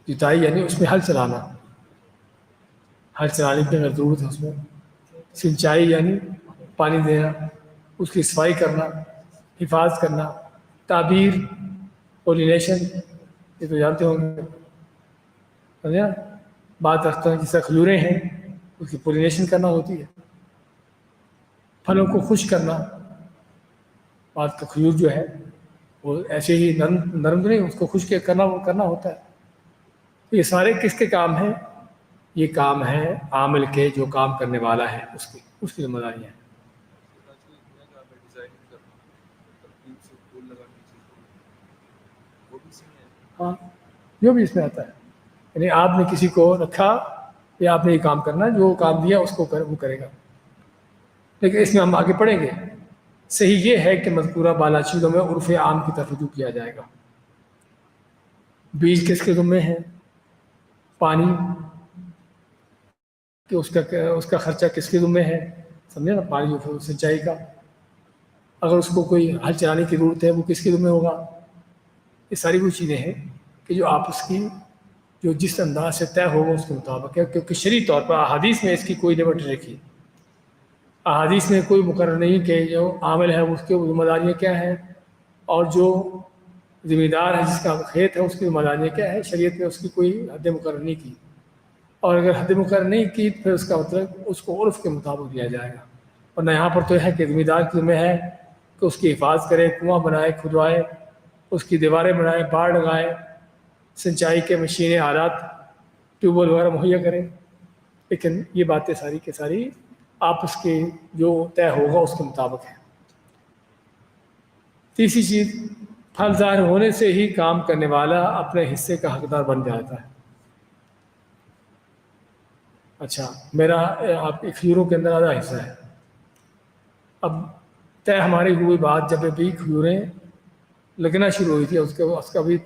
[SPEAKER 1] جتائی یعنی اس میں ہل چلانا، ہل چلانے کی اگر ضرورت ہے اس میں. سنچائی یعنی پانی دینا، اس کی صفائی کرنا، حفاظت کرنا. تعبیر، پولینیشن، یہ تو جانتے ہوں گے، سمجھا؟ بات رکھتا ہوں جیسے کھجوریں ہیں، اس کی پولینیشن کرنا ہوتی ہے. پھلوں کو خشک کرنا، بات کا کھجور جو ہے وہ ایسے ہی نرم نہیں، اس کو خشک کرنا ہوتا ہے. یہ سارے کس کے کام ہیں؟ یہ کام ہے عامل کے، جو کام کرنے والا ہے اس کی ذمہ داری ہے. ہاں، جو بھی اس میں آتا ہے، یعنی آپ نے کسی کو رکھا یا آپ نے یہ کام کرنا، جو کام دیا اس کو وہ کرے گا. لیکن اس میں ہم آگے پڑھیں گے. صحیح یہ ہے کہ مذکورہ بالا چیزوں میں عرف عام کی طرف رجوع کیا جائے گا. بیج کس کے ذمے ہے؟ پانی کہ اس کا خرچہ کس کے ذمے ہے؟ سمجھے نا، پانی جو سنچائی کا. اگر اس کو کوئی ہل چلانے کی ضرورت ہے وہ کس کے ذمے ہوگا؟ یہ ساری وہ چیزیں ہیں کہ جو آپس کی جو جس انداز سے طے ہوگا اس کے مطابق ہے. کیونکہ شرعی طور پر احادیث میں اس کی کوئی لمٹ نہیں رکھی. احادیث میں کوئی مقرر نہیں کہ جو عامل ہے اس کی ذمہ داریاں کیا ہیں، اور جو ذمہ دار ہے جس کا کھیت ہے اس کی ذمہ داریاں کیا ہے. شریعت میں اس کی کوئی حد مقرر نہیں کی، اور اگر حد مقرر نہیں کی پھر اس کا مطلب اس کو عرف کے مطابق دیا جائے گا. ورنہ یہاں پر تو ہے کہ ذمہ دار کی ذمہ ہے کہ اس کی حفاظت کرے، کنواں بنائے، کھدوائے، اس کی دیواریں بنائے، باڑ لگائے، سنچائی کے مشینیں، آلات، ٹیوب ویل وغیرہ مہیا کریں. لیکن یہ باتیں ساری کے ساری آپس کے جو طے ہوگا اس کے مطابق ہے. تیسری چیز، پھل ظاہر ہونے سے ہی کام کرنے والا اپنے حصے کا حقدار بن جاتا ہے. اچھا، میرا آپ کے کھجوروں کے اندر آدھا حصہ ہے. اب طے ہماری ہوئی بات جب بھی کھجوریں لگنا شروع ہوئی تھی، اس کا بھی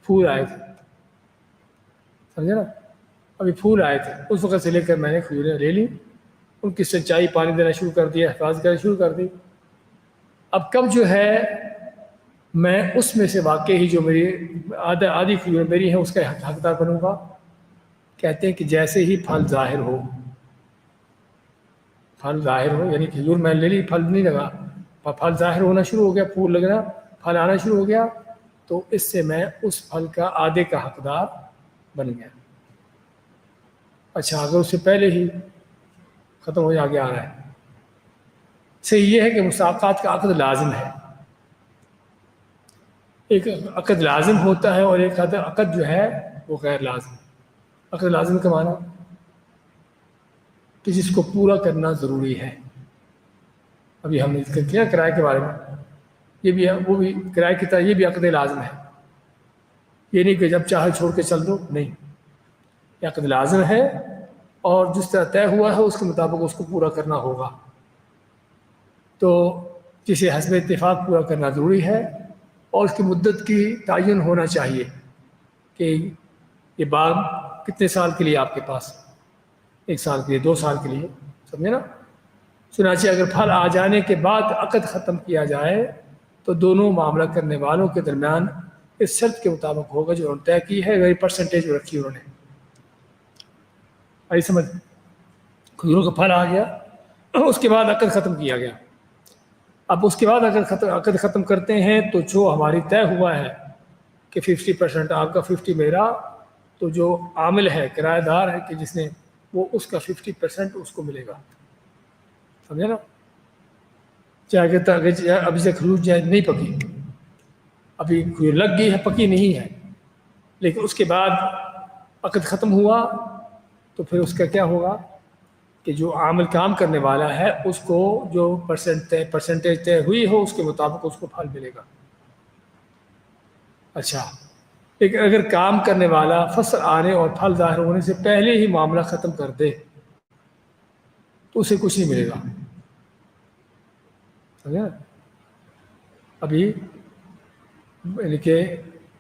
[SPEAKER 1] پھول آئے تھے، سمجھے نا. ابھی پھول آئے تھے اس وقت سے لے کر میں نے کھجوریں لے لی, ان کی سنچائی پانی دینا شروع کر دیا, حفاظت کرنا شروع کر دی. اب کب جو ہے میں اس میں سے واقعی ہی جو میری آدھی کھجوریں میری ہیں اس کا حقدار بنوں گا. کہتے ہیں کہ جیسے ہی پھل ظاہر ہو, یعنی کھجور میں لے لی, پھل نہیں لگا, پھل ظاہر ہونا شروع ہو گیا, پھول لگنا, پھل آنا شروع ہو گیا, تو اس سے میں اس پھل کا آدھے کا حقدار بن گیا. اچھا, اگر اس سے پہلے ہی ختم ہو آگے آ رہا ہے. صحیح یہ ہے کہ مساوقات کا عقد لازم ہے, ایک عقد لازم ہوتا ہے اور ایک عقد جو ہے وہ غیر لازم. عقد لازم کا معنی کہ جس کو پورا کرنا ضروری ہے. ابھی ہم نے ذکر کیا کرائے کے بارے میں, یہ بھی وہ بھی کرائے کی طرح یہ بھی عقد لازم ہے. یہ نہیں کہ جب چاہے چھوڑ کے چل دو, نہیں, یہ عقد لازم ہے اور جس طرح طے ہوا ہے اس کے مطابق اس کو پورا کرنا ہوگا. تو جسے حسب اتفاق پورا کرنا ضروری ہے اور اس کی مدت کی تعین ہونا چاہیے کہ یہ باغ کتنے سال کے لیے آپ کے پاس, 1 سال کے لیے, 2 سال کے لیے, سمجھے نا. چنانچہ اگر پھل آ جانے کے بعد عقد ختم کیا جائے تو دونوں معاملہ کرنے والوں کے درمیان اس شرط کے مطابق ہوگا جو انہوں نے طے کی ہے, وہی پرسنٹیج رکھی انہوں نے. آئی سمجھ, کھجوروں کا پھل آ گیا, اس کے بعد عقد ختم کیا گیا. اب اس کے بعد اگر عقد ختم کرتے ہیں تو جو ہماری طے ہوا ہے کہ 50% آپ کا 50 میرا, تو جو عامل ہے, کرایہ دار ہے کہ جس نے, وہ اس کا 50% اس کو ملے گا. سمجھے نا. چاہے ابھی سے کھجور جائے نہیں پکی, ابھی کھجور لگ گئی ہے, پکی نہیں ہے, لیکن اس کے بعد عقد ختم ہوا تو پھر اس کا کیا ہوگا کہ جو عامل کام کرنے والا ہے اس کو جو پرسنٹیج طے ہوئی ہو اس کے مطابق اس کو پھل ملے گا. اچھا, لیکن اگر کام کرنے والا فصل آنے اور پھل ظاہر ہونے سے پہلے ہی معاملہ ختم کر دے تو اسے کچھ نہیں ملے گا. سمجھا. ابھی یعنی کہ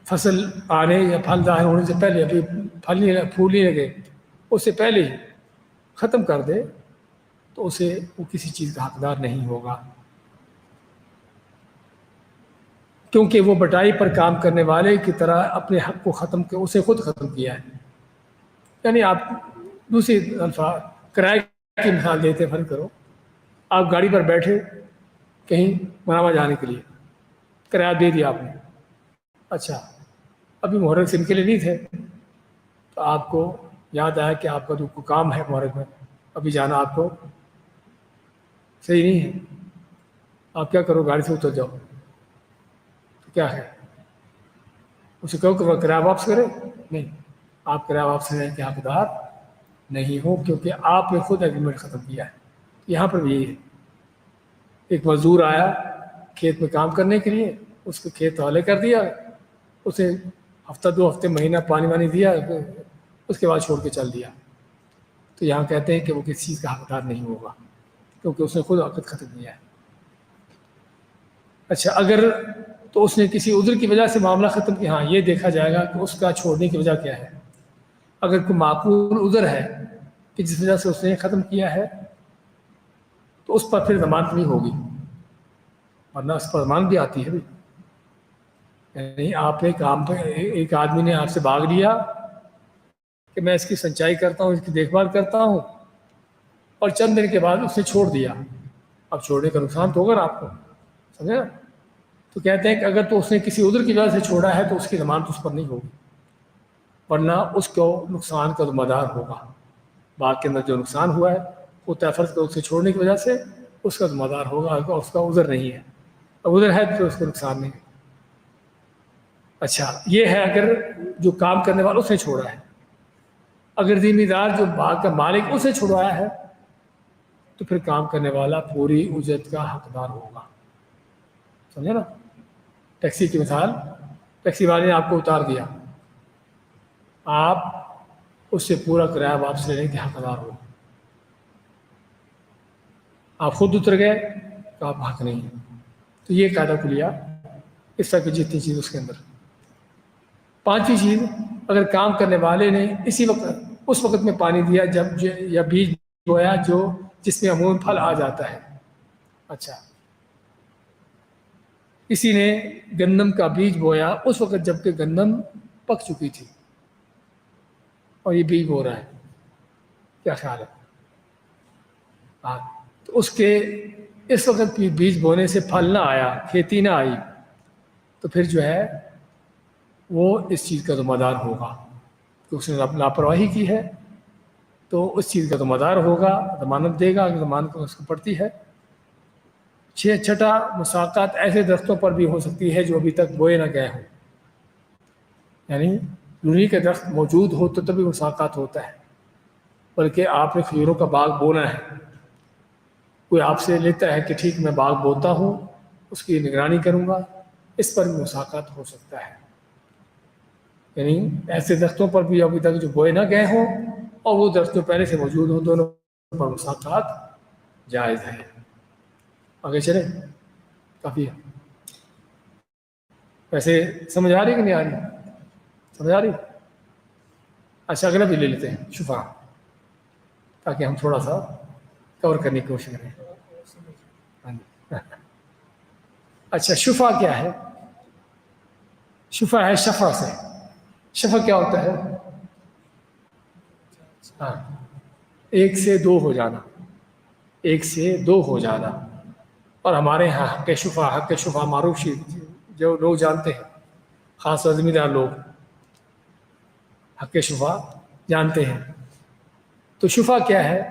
[SPEAKER 1] فصل آنے یا پھل ظاہر ہونے سے پہلے, ابھی پھول نہیں لگے, اس سے پہلے ہی ختم کر دے تو اسے وہ کسی چیز کا حقدار نہیں ہوگا, کیونکہ وہ بٹائی پر کام کرنے والے کی طرح اپنے حق کو اسے خود ختم کیا ہے. یعنی آپ دوسری الفاظ کرائے کی مثال دیتے, فرض کرو آپ گاڑی پر بیٹھے کہیں منامہ جانے کے لیے, کرایہ دے دیا آپ نے. اچھا, ابھی محرک سن کے لیے نہیں تھے تو آپ کو یاد آیا کہ آپ کا جو کام ہے محرک میں, ابھی جانا آپ کو صحیح نہیں ہے. آپ کیا کرو, گاڑی سے اتر جاؤ. تو کیا ہے, اسے کہو کہ وہ کرایہ واپس کرے؟ نہیں, آپ کرایہ واپس کرنے کے حقدار نہیں ہو, کیونکہ آپ نے خود ایگریمنٹ ختم کیا ہے. یہاں پر بھی یہی ہے, ایک مزدور آیا کھیت میں کام کرنے کے لیے, اس کو کھیت حوالے کر دیا, اسے ہفتہ 2 ہفتے مہینہ پانی وانی دیا, اس کے بعد چھوڑ کے چل دیا. تو یہاں کہتے ہیں کہ وہ کسی چیز کا حقدار نہیں ہوگا کیونکہ اس نے خود عقد ختم کیا ہے. اچھا, اگر تو اس نے کسی عذر کی وجہ سے معاملہ ختم کیا, ہاں یہ دیکھا جائے گا کہ اس کا چھوڑنے کی وجہ کیا ہے. اگر کوئی معقول عذر ہے کہ جس وجہ سے اس نے ختم کیا ہے تو اس پر پھر ضمانت نہیں ہوگی, ورنہ اس پر ضمانت بھی آتی ہے. یعنی آپ نے کام پہ, ایک آدمی نے آپ سے بھاگ لیا کہ میں اس کی سنچائی کرتا ہوں, اس کی دیکھ بھال کرتا ہوں, اور چند دن کے بعد اس نے چھوڑ دیا. اب چھوڑنے کا نقصان تو ہوگا نا آپ کو, سمجھے نا. تو کہتے ہیں کہ اگر تو اس نے کسی عذر کی وجہ سے چھوڑا ہے تو اس کی ضمانت اس پر نہیں ہوگی, ورنہ اس کو نقصان کا ذمہ دار ہوگا. باغ کے اندر جو نقصان ہوا ہے وہ فرض کر اسے چھوڑنے کی وجہ سے اس کا ذمہ دار ہوگا, اس کا عذر نہیں ہے. اب عذر ہے تو اس کو نقصان نہیں. اچھا, یہ ہے اگر جو کام کرنے والا اس نے چھوڑا ہے. اگر ذمہ دار جو باغ کا مالک اسے چھڑوایا ہے تو پھر کام کرنے والا پوری اجرت کا حقدار ہوگا. سمجھے نا. ٹیکسی کی مثال, ٹیکسی والے نے آپ کو اتار دیا, آپ اس سے پورا کرایہ واپس لینے کے حقدار ہو. آپ خود اتر گئے تو آپ حق نہیں ہیں. تو یہ قاعدہ کلیہ اس طرح کی جتنی چیز اس کے اندر. 5ویں چیز اگر کام کرنے والے نے اسی وقت اس وقت میں پانی دیا جب یا بیج بویا جس میں عموماً پھل آ جاتا ہے. اچھا، کسی نے گندم کا بیج بویا اس وقت جب کہ گندم پک چکی تھی اور یہ بیج بو رہا ہے، کیا خیال ہے؟ تو اس کے اس وقت بھی بیج بونے سے پھل نہ آیا، کھیتی نہ آئی، تو پھر جو ہے وہ اس چیز کا ذمہ دار ہوگا کہ اس نے لاپرواہی کی ہے، تو اس چیز کا ذمہ دار ہوگا، ضمانت دے گا، اگر ضمانت اس کو پڑتی ہے. چھٹا مساقات ایسے درختوں پر بھی ہو سکتی ہے جو ابھی تک بوئے نہ گئے ہوں، یعنی لونی کا درخت موجود ہو تو تبھی مساقات ہوتا ہے، بلکہ آپ نے کھجوروں کا باغ بونا ہے، کوئی آپ سے لیتا ہے کہ ٹھیک میں باغ بوتا ہوں، اس کی نگرانی کروں گا، اس پر بھی مساقات ہو سکتا ہے. یعنی ایسے درختوں پر بھی ابھی تک جو بوئے نہ گئے ہوں اور وہ درخت جو پہلے سے موجود ہوں، دونوں پر مساقات جائز ہے. آگے چلے، کافی ہے. ویسے سمجھ آ رہی کہ نہیں آ رہی؟ سمجھ آ رہی؟ اچھا، اگلا بھی لے لیتے ہیں، شفا، تاکہ ہم تھوڑا سا کور کرنے کی کوشش کریں. اچھا، شفا کیا ہے؟ شفا ہے شفا سے. شفا کیا ہوتا ہے؟ ہاں، ایک سے دو ہو جانا، ایک سے دو ہو جانا. اور ہمارے یہاں حق شفا معروف جو لوگ جانتے ہیں، خاص طور زمیندار لوگ حق شفا جانتے ہیں. تو شفا کیا ہے؟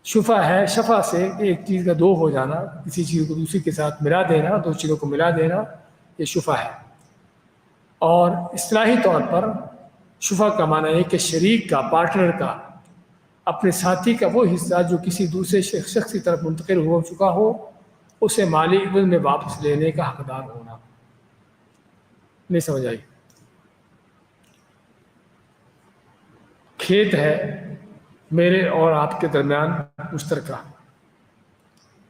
[SPEAKER 1] شفا ہے شفا سے ایک چیز کا دو ہو جانا، کسی چیز کو دوسری کے ساتھ ملا دینا، دو چیزوں کو ملا دینا، یہ شفا ہے. اور اصطلاحی طور پر شفا کا معنی ہے کہ شریک کا، پارٹنر کا، اپنے ساتھی کا وہ حصہ جو کسی دوسرے شخص کی طرف منتقل ہو چکا ہو، اسے مالی عوض میں واپس لینے کا حقدار ہونا. نہیں سمجھ آئی؟ کھیت ہے میرے اور آپ کے درمیان مشترکہ،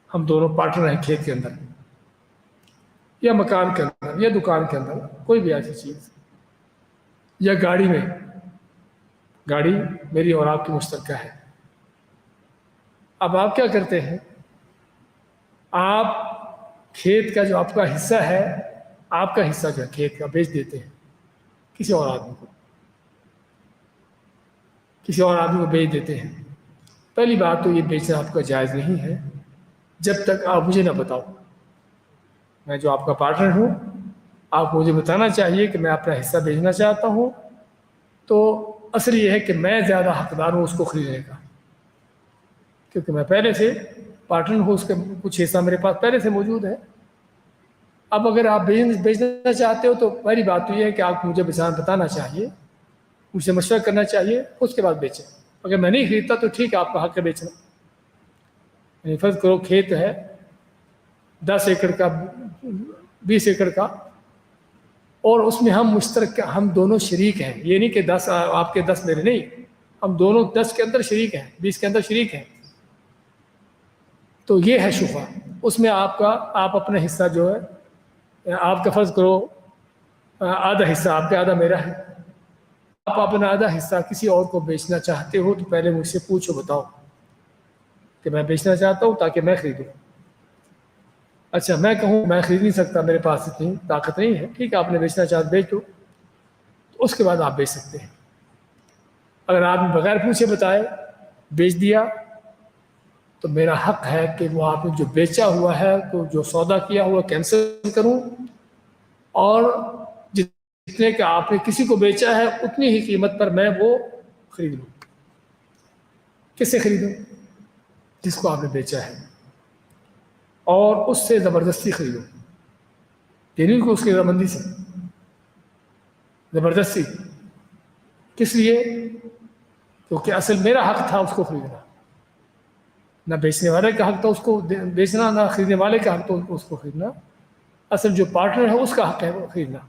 [SPEAKER 1] ہم دونوں پارٹنر ہیں کھیت کے اندر، یا مکان کے اندر، یا دکان کے اندر، کوئی بھی ایسی چیز، یا گاڑی میں، گاڑی میری اور آپ کی مشترکہ ہے. اب آپ کیا کرتے ہیں؟ آپ کھیت کا جو آپ کا حصہ ہے، آپ کا حصہ جو ہے کھیت کا، بیچ دیتے ہیں کسی اور آدمی کو، کسی اور آدمی کو بیچ دیتے ہیں. پہلی بات تو یہ بیچنا آپ کا جائز نہیں ہے جب تک آپ مجھے نہ بتاؤ. میں جو آپ کا پارٹنر ہوں، آپ کو مجھے بتانا چاہیے کہ میں اپنا حصہ بیچنا چاہتا ہوں، تو اصل یہ ہے کہ میں زیادہ حقدار ہوں اس کو خریدنے کا، کیونکہ میں پہلے سے پارٹنر ہوں، اس کا کچھ حصہ میرے پاس پہلے سے موجود ہے. اب اگر آپ بیچنا چاہتے ہو تو پہلی بات تو یہ ہے کہ آپ کو مجھے بتانا چاہیے، مجھ سے مشورہ کرنا چاہیے، اس کے بعد بیچیں. اگر میں نہیں خریدتا تو ٹھیک ہے، آپ کا حق ہے بیچنا. یعنی فرض کرو کھیت ہے 10 ایکڑ کا، 20 ایکڑ کا، اور اس میں ہم مشترک، ہم دونوں شریک ہیں. یہ نہیں کہ 10 آپ کے 10 میرے، نہیں، ہم دونوں 10 کے اندر شریک ہیں، 20 کے اندر شریک ہیں. تو یہ ہے شفا. اس میں آپ اپنا حصہ جو ہے، آپ کا فرض کرو آدھا حصہ آپ کا، آدھا میرا ہے. آپ اپنا آدھا حصہ کسی اور کو بیچنا چاہتے ہو تو پہلے مجھ سے پوچھو، بتاؤ کہ میں بیچنا چاہتا ہوں تاکہ میں خریدوں. اچھا، میں کہوں میں خرید نہیں سکتا، میرے پاس اتنی طاقت نہیں ہے، ٹھیک ہے، آپ نے بیچنا چاہتا بیچ دو، تو اس کے بعد آپ بیچ سکتے ہیں. اگر آپ نے بغیر پوچھے بتائے بیچ دیا تو میرا حق ہے کہ وہ آپ نے جو بیچا ہوا ہے، تو جو سودا کیا ہوا کینسل کروں، اور جتنے کا آپ نے کسی کو بیچا ہے اتنی ہی قیمت پر میں وہ خرید لوں. کس سے خریدوں؟ جس کو آپ نے بیچا ہے، اور اس سے زبردستی خریدوں. یعنی کہ اس کی رضامندی سے، زبردستی. کس لیے؟ کیونکہ اصل میرا حق تھا اس کو خریدنا، نہ بیچنے والے کا حق تھا اس کو بیچنا، نہ خریدنے والے کا حق تھا اس کو خریدنا. اصل جو پارٹنر ہے اس کا حق ہے وہ خریدنا.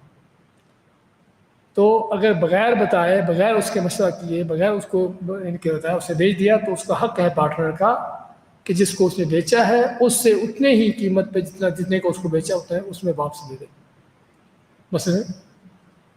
[SPEAKER 1] تو اگر بغیر بتائے، بغیر اس کے مشورہ کیے، بغیر اس کو ان کے بتایا اسے بیچ دیا، تو اس کا حق ہے پارٹنر کا کہ جس کو اس نے بیچا ہے اس سے اتنے ہی قیمت پہ جتنے کو اس کو بیچا ہوتا ہے اس میں واپس دے دے. مثلا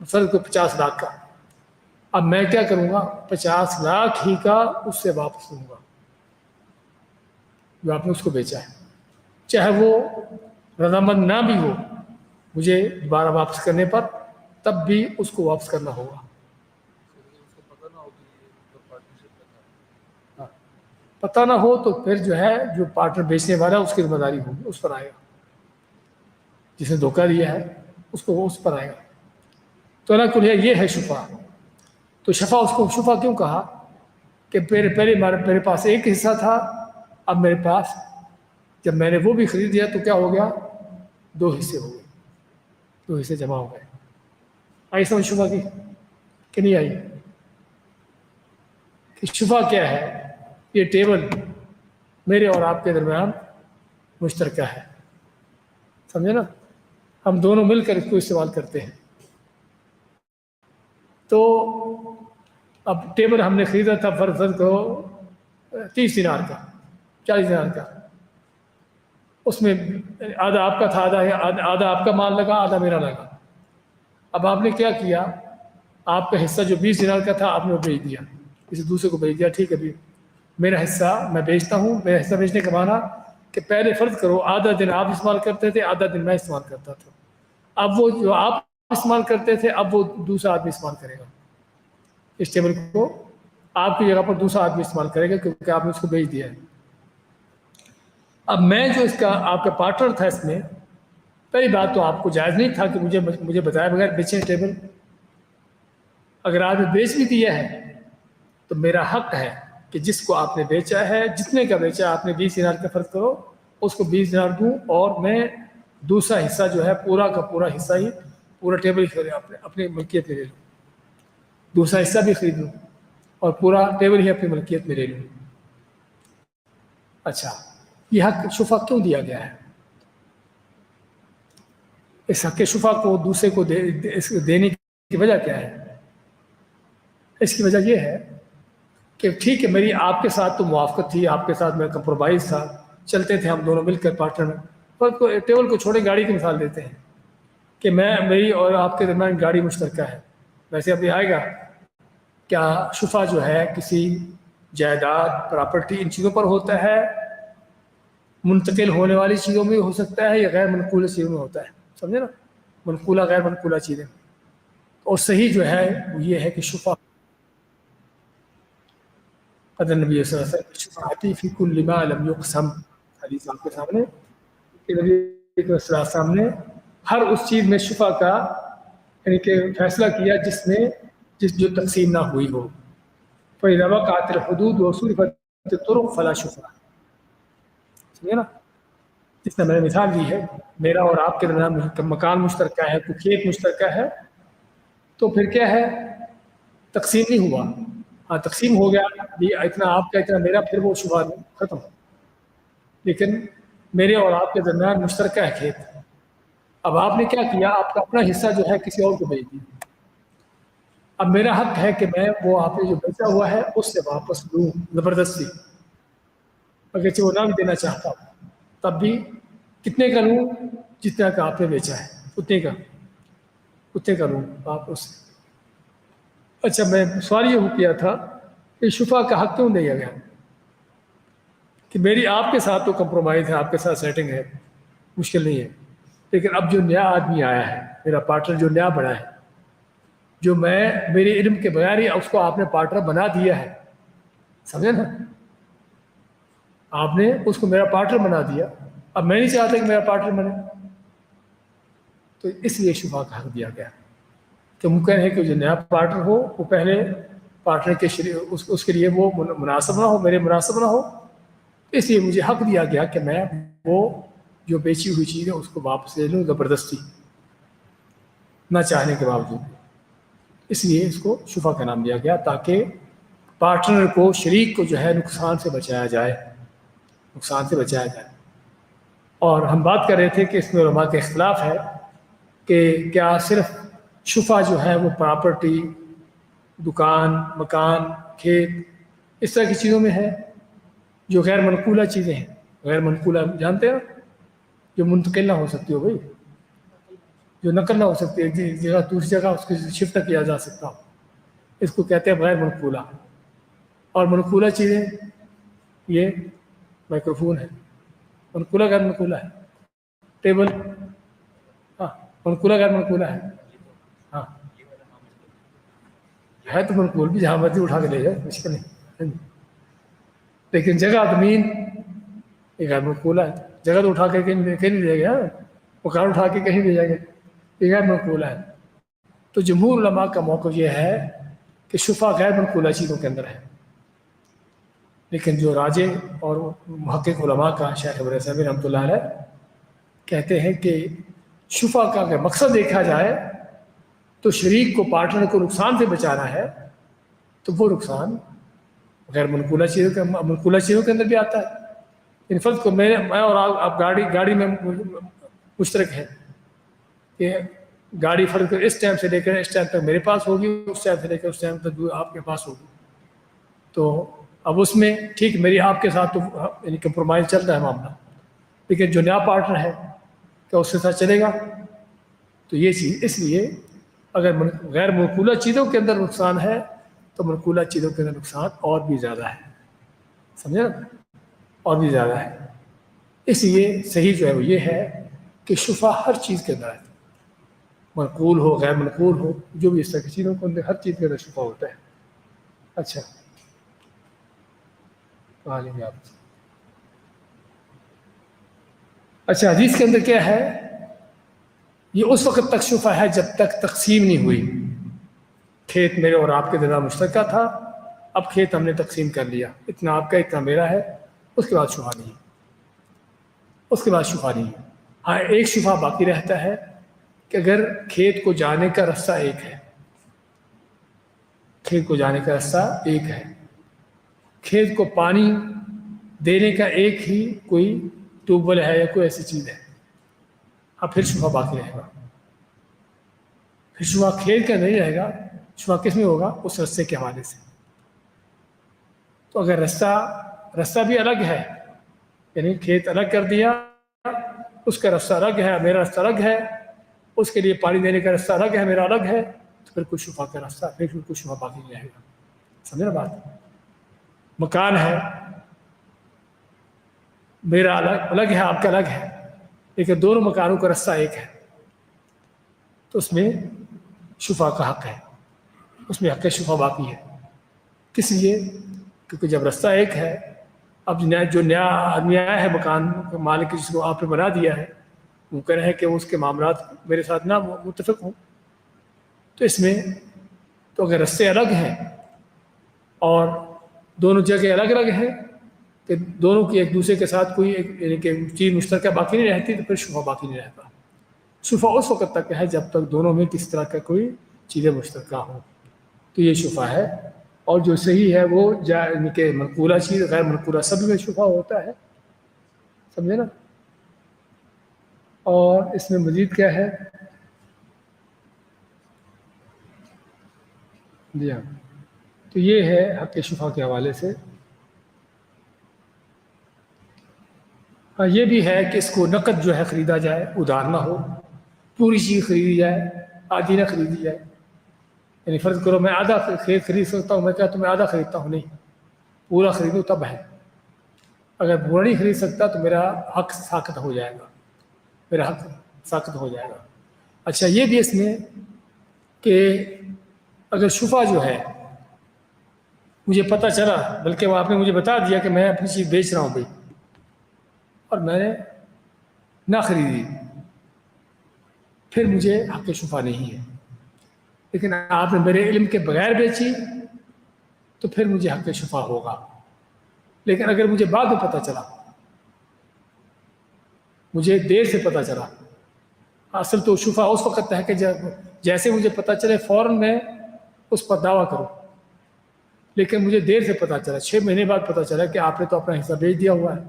[SPEAKER 1] فرض کو 50 لاکھ کا۔ اب میں کیا کروں گا، 50 لاکھ ہی کا اس سے واپس لوں گا جو آپ نے اس کو بیچا ہے، چاہے وہ رضامند نہ بھی ہو مجھے دوبارہ واپس کرنے پر، تب بھی اس کو واپس کرنا ہوگا۔ پتہ نہ ہو تو پھر جو ہے جو پارٹنر بیچنے والا ہے اس کی ذمہ داری ہوگی، اس پر آئے گا، جس نے دھوکہ دیا ہے اس کو وہ اس پر آئے گا۔ تو نہ کل یہ ہے شفا۔ تو شفا، اس کو شفا کیوں کہا کہ پہلے میرے پاس ایک حصہ تھا، اب میرے پاس جب میں نے وہ بھی خرید لیا تو کیا ہو گیا، 2 حصے ہو گئے، 2 حصے جمع ہو گئے۔ آئی سمجھ شفا کی کہ نہیں آئی؟ کہ شفا کیا ہے؟ یہ ٹیبل میرے اور آپ کے درمیان مشترکہ ہے، سمجھے نا، ہم دونوں مل کر اس کو استعمال کرتے ہیں۔ تو اب ٹیبل ہم نے خریدا تھا فرض کرو 30 دینار کا، 40 دینار کا، اس میں آدھا آپ کا تھا، آدھا آپ کا مال لگا، آدھا میرا لگا۔ اب آپ نے کیا کیا، آپ کا حصہ جو 20 دینار کا تھا آپ نے وہ بیچ دیا، کسی دوسرے کو بیچ دیا، ٹھیک ہے بھی میرا حصہ میں بیچتا ہوں۔ میرا حصہ بیچنے کا معنی کہ پہلے فرض کرو آدھا دن آپ استعمال کرتے تھے، آدھا دن میں استعمال کرتا تھا، اب وہ جو آپ استعمال کرتے تھے اب وہ دوسرا آدمی استعمال کرے گا، اس ٹیبل کو آپ کی جگہ پر دوسرا آدمی استعمال کرے گا کیونکہ آپ نے اس کو بیچ دیا ہے۔ اب میں جو اس کا آپ کا پارٹنر تھا اس میں، پہلی بات تو آپ کو جائز نہیں تھا کہ مجھے بتائے بغیر بیچیں ٹیبل۔ اگر آپ نے بیچ بھی دیا ہے تو میرا حق ہے کہ جس کو آپ نے بیچا ہے، جتنے کا بیچا آپ نے 20 دینار کا فرض کرو، اس کو 20 دینار دوں اور میں دوسرا حصہ جو ہے پورا کا پورا حصہ ہی، پورا ٹیبل ہی خرید اپنی ملکیت میں لے لوں، دوسرا حصہ بھی خرید لوں اور پورا ٹیبل ہی اپنی ملکیت میں لے لوں۔ اچھا، یہ حق شفا کیوں دیا گیا ہے؟ اس حق شفا کو دوسرے کو دینے کی وجہ کیا ہے؟ اس کی وجہ یہ ہے کہ ٹھیک ہے میری آپ کے ساتھ تو موافقت تھی، آپ کے ساتھ میرا کمپرومائز تھا، چلتے تھے ہم دونوں مل کر پارٹنر میں، پر ٹیبل کو چھوڑے گاڑی کی مثال دیتے ہیں کہ میری اور آپ کے درمیان گاڑی مشترکہ ہے۔ ویسے ابھی آئے گا کیا شفا جو ہے کسی جائیداد، پراپرٹی، ان چیزوں پر ہوتا ہے، منتقل ہونے والی چیزوں میں ہو سکتا ہے، یا غیر منقولہ چیزوں میں ہوتا ہے، سمجھے نا، منقولہ غیر منقولہ چیزیں۔ اور صحیح جو ہے وہ یہ ہے کہ شفا قدر نبی صلی اللہ علیہ وسلم شفاعتی فی کل ما لم یقسم، حدیث آپ کے سامنے کہ نبی صلی اللہ علیہ وسلم نے ہر اس چیز میں شفا کا یعنی کہ فیصلہ کیا جس جو تقسیم نہ ہوئی ہو۔ فَإِذَا وَقَعَتِ الْحُدُودُ وَصُرِفَتِ الطُّرُقُ فَلَا شُفْعَةَ، سمجھے نا، جس نے میں نے مثال دی ہے میرا اور آپ کے درمیان مکان مشترکہ ہے، کوئی کھیت مشترکہ ہے، تو پھر کیا ہے، تقسیم نہیں ہوا، ہاں تقسیم ہو گیا، یہ اتنا آپ کا اتنا میرا، پھر وہ شبہ ختم، لیکن میرے اور آپ کے درمیان مشترکہ ہے کھیت۔ اب آپ نے کیا کیا، آپ کا اپنا حصہ جو ہے کسی اور کو بیچ دیا، اب میرا حق ہے کہ میں وہ آپ نے جو بیچا ہوا ہے اس سے واپس لوں زبردستی، اگرچہ وہ نہ بھی دینا چاہتا ہوں، تب بھی کتنے کا لوں، جتنا کا آپ نے بیچا ہے اتنے کا لوں واپس۔ اچھا، میں سوال یہ کیا تھا کہ شفا کا حق کیوں دیا گیا، کہ میری آپ کے ساتھ تو کمپرومائز ہے، آپ کے ساتھ سیٹنگ ہے، مشکل نہیں ہے، لیکن اب جو نیا آدمی آیا ہے، میرا پارٹنر جو نیا بڑا ہے، جو میرے علم کے بغیر ہی اس کو آپ نے پارٹنر بنا دیا ہے، سمجھے نا، آپ نے اس کو میرا پارٹنر بنا دیا، اب میں نہیں چاہتا کہ میرا پارٹنر بنے، تو اس لیے شفا کا حق دیا گیا کہ ممکن ہے کہ جو نیا پارٹنر ہو وہ پہلے پارٹنر کے اس کے لیے وہ مناسب نہ ہو، میرے مناسب نہ ہو، اس لیے مجھے حق دیا گیا کہ میں وہ جو بیچی ہوئی چیز ہے اس کو واپس لے لوں زبردستی، نہ چاہنے کے باوجود۔ اس لیے اس کو شفا کا نام دیا گیا تاکہ پارٹنر کو، شریک کو جو ہے نقصان سے بچایا جائے، اور ہم بات کر رہے تھے کہ اس میں علماء کا اختلاف ہے کہ کیا صرف شفا جو ہے وہ پراپرٹی، دکان، مکان، کھیت، اس طرح کی چیزوں میں ہے، جو غیر منقولہ چیزیں ہیں، غیر منقولہ جانتے ہیں جو منتقل نہ ہو سکتی ہو بھائی، جو نقل نہ ہو سکتی، ایک جگہ دوسری جگہ اس کو شفٹ کیا جا سکتا ہو، اس کو کہتے ہیں غیر منقولہ۔ اور منقولہ چیزیں یہ مائکروفون ہے، منقولہ غیر منقولہ ہے، ٹیبل، ہاں منقولہ غیر منقولہ ہے، ہاں ہے تو منقول بھی، جہاں مرضی اٹھا کے لے جائے مشکل نہیں، لیکن جگہ زمین یہ غیر منقولہ ہے، جگہ تو اٹھا کے کہیں نہیں لے گیا، مکان اٹھا کے کہیں لے جائے گا، یہ غیر منقولہ ہے۔ تو جمہور علماء کا موقف یہ ہے کہ شفا غیر منقولہ چیزوں کے اندر ہے، لیکن جو راجح اور محقق علماء کا شیخ ابن عثیمین رحمۃ اللہ علیہ کہتے ہیں کہ شفا کا اگر مقصد دیکھا جائے تو شریک کو، پارٹنر کو نقصان سے بچانا ہے، تو وہ نقصان غیر منقولہ چیزوں کے اندر بھی آتا ہے۔ ان فرض کو میں اور آپ گاڑی میں مشترک ہیں کہ گاڑی فرض کر اس ٹائم سے لے کر اس ٹائم تک میرے پاس ہوگی، اس ٹائم سے لے کر اس ٹائم تک آپ کے پاس ہوگی، تو اب اس میں ٹھیک میری آپ کے ساتھ تو یعنی کمپرومائز چل رہا ہے معاملہ، لیکن جو نیا پارٹنر ہے کیا اس کے ساتھ چلے گا؟ تو یہ چیز اس لیے اگر غیر منقولہ چیزوں کے اندر نقصان ہے تو منقولہ چیزوں کے اندر نقصان اور بھی زیادہ ہے، سمجھے نا، اور بھی زیادہ ہے۔ اس لیے صحیح جو ہے وہ یہ ہے کہ شفا ہر چیز کے اندر ہے، منقول ہو غیر منقول ہو، جو بھی اس طرح کی چیزوں کے اندر ہر چیز کے اندر شفا ہوتا ہے۔ اچھا اچھا، حدیث کے اندر کیا ہے؟ یہ اس وقت تک شفا ہے جب تک تقسیم نہیں ہوئی، کھیت میرے اور آپ کے درمیان مشترکہ تھا، اب کھیت ہم نے تقسیم کر لیا، اتنا آپ کا اتنا میرا ہے، اس کے بعد شفا نہیں، اس کے بعد شفا نہیں۔ ہاں ایک شفا باقی رہتا ہے کہ اگر کھیت کو جانے کا رستہ ایک ہے، کھیت کو جانے کا رستہ ایک ہے، کھیت کو پانی دینے کا ایک ہی کوئی ٹیوب ویل ہے یا کوئی ایسی چیز ہے، اب پھر شفا باقی رہے گا، پھر شفا کھیت کا نہیں رہے گا، شفا کس میں ہوگا؟ اس رستے کے حوالے سے۔ تو اگر رستہ بھی الگ ہے، یعنی کھیت الگ کر دیا، اس کا رستہ الگ ہے، میرا رستہ الگ ہے، اس کے لیے پانی دینے کا رستہ الگ ہے، میرا الگ ہے، تو پھر کوئی شفا کا رستہ، پھر کوئی شفا باقی نہیں رہے گا، سمجھے نا بات؟ مکان ہے، میرا الگ ہے، آپ کا الگ ہے، لیکن دونوں مکانوں کا رستہ ایک ہے، تو اس میں شفا کا حق ہے، اس میں حق شفا باقی ہے۔ کس لیے؟ کیونکہ جب رستہ ایک ہے، اب جو نیا آدمی آیا ہے مکان مالک جس کو آپ نے بنا دیا ہے، ممکن ہے کہ اس کے معاملات میرے ساتھ نہ متفق ہوں، تو اس میں تو اگر رستے الگ ہیں اور دونوں جگہ الگ الگ ہیں کہ دونوں کی ایک دوسرے کے ساتھ کوئی یعنی کہ چیز مشترکہ باقی نہیں رہتی، تو پھر شفا باقی نہیں رہتا۔ شفا اس وقت تک ہے جب تک دونوں میں کس طرح کا کوئی چیزیں مشترکہ ہوں، تو یہ شفا ہے۔ اور جو صحیح ہے وہ یعنی کہ منقولہ چیز غیر منقولہ سب میں شفا ہوتا ہے، سمجھے نا۔ اور اس میں مزید کیا ہے؟ جی ہاں، تو یہ ہے حق شفا کے حوالے سے۔ ہاں یہ بھی ہے کہ اس کو نقد جو ہے خریدا جائے، ادھار نہ ہو، پوری چیز خریدی جائے، آدھی نہ خریدی جائے۔ یعنی فرض کرو میں آدھا کھیت خرید سکتا ہوں، میں کہتا ہوں میں آدھا خریدتا ہوں، نہیں، پورا خریدوں تب ہے۔ اگر پورا نہیں خرید سکتا تو میرا حق ساقط ہو جائے گا، میرا حق ساقط ہو جائے گا۔ اچھا یہ بھی اس میں کہ اگر شفا جو ہے مجھے پتہ چلا، بلکہ وہ آپ نے مجھے بتا دیا کہ میں اپنی چیز بیچ رہا ہوں بھائی، اور میں نے نہ خریدی، پھر مجھے حق شفا نہیں ہے، لیکن آپ نے میرے علم کے بغیر بیچی تو پھر مجھے حق شفا ہوگا۔ لیکن اگر مجھے بعد میں پتہ چلا، مجھے دیر سے پتہ چلا، اصل تو شفا اس وقت ہے کہ جیسے مجھے پتہ چلے فوراً میں اس پر دعویٰ کروں، لیکن مجھے دیر سے پتہ چلا، 6 مہینے بعد پتہ چلا کہ آپ نے تو اپنا حصہ بیچ دیا ہوا ہے،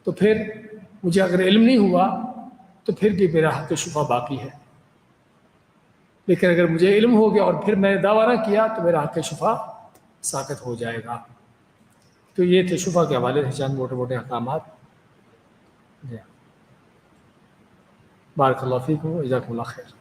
[SPEAKER 1] تو پھر مجھے اگر علم نہیں ہوا تو پھر بھی میرا حق شفا باقی ہے۔ لیکن اگر مجھے علم ہو گیا اور پھر میں نے دعویٰ نہ کیا تو میرا حق شفا ساقط ہو جائے گا۔ تو یہ تھے شفا کے حوالے سے چند موٹے موٹے احکامات. جی بارک اللہ فیکم و جزاکم اللہ خیر.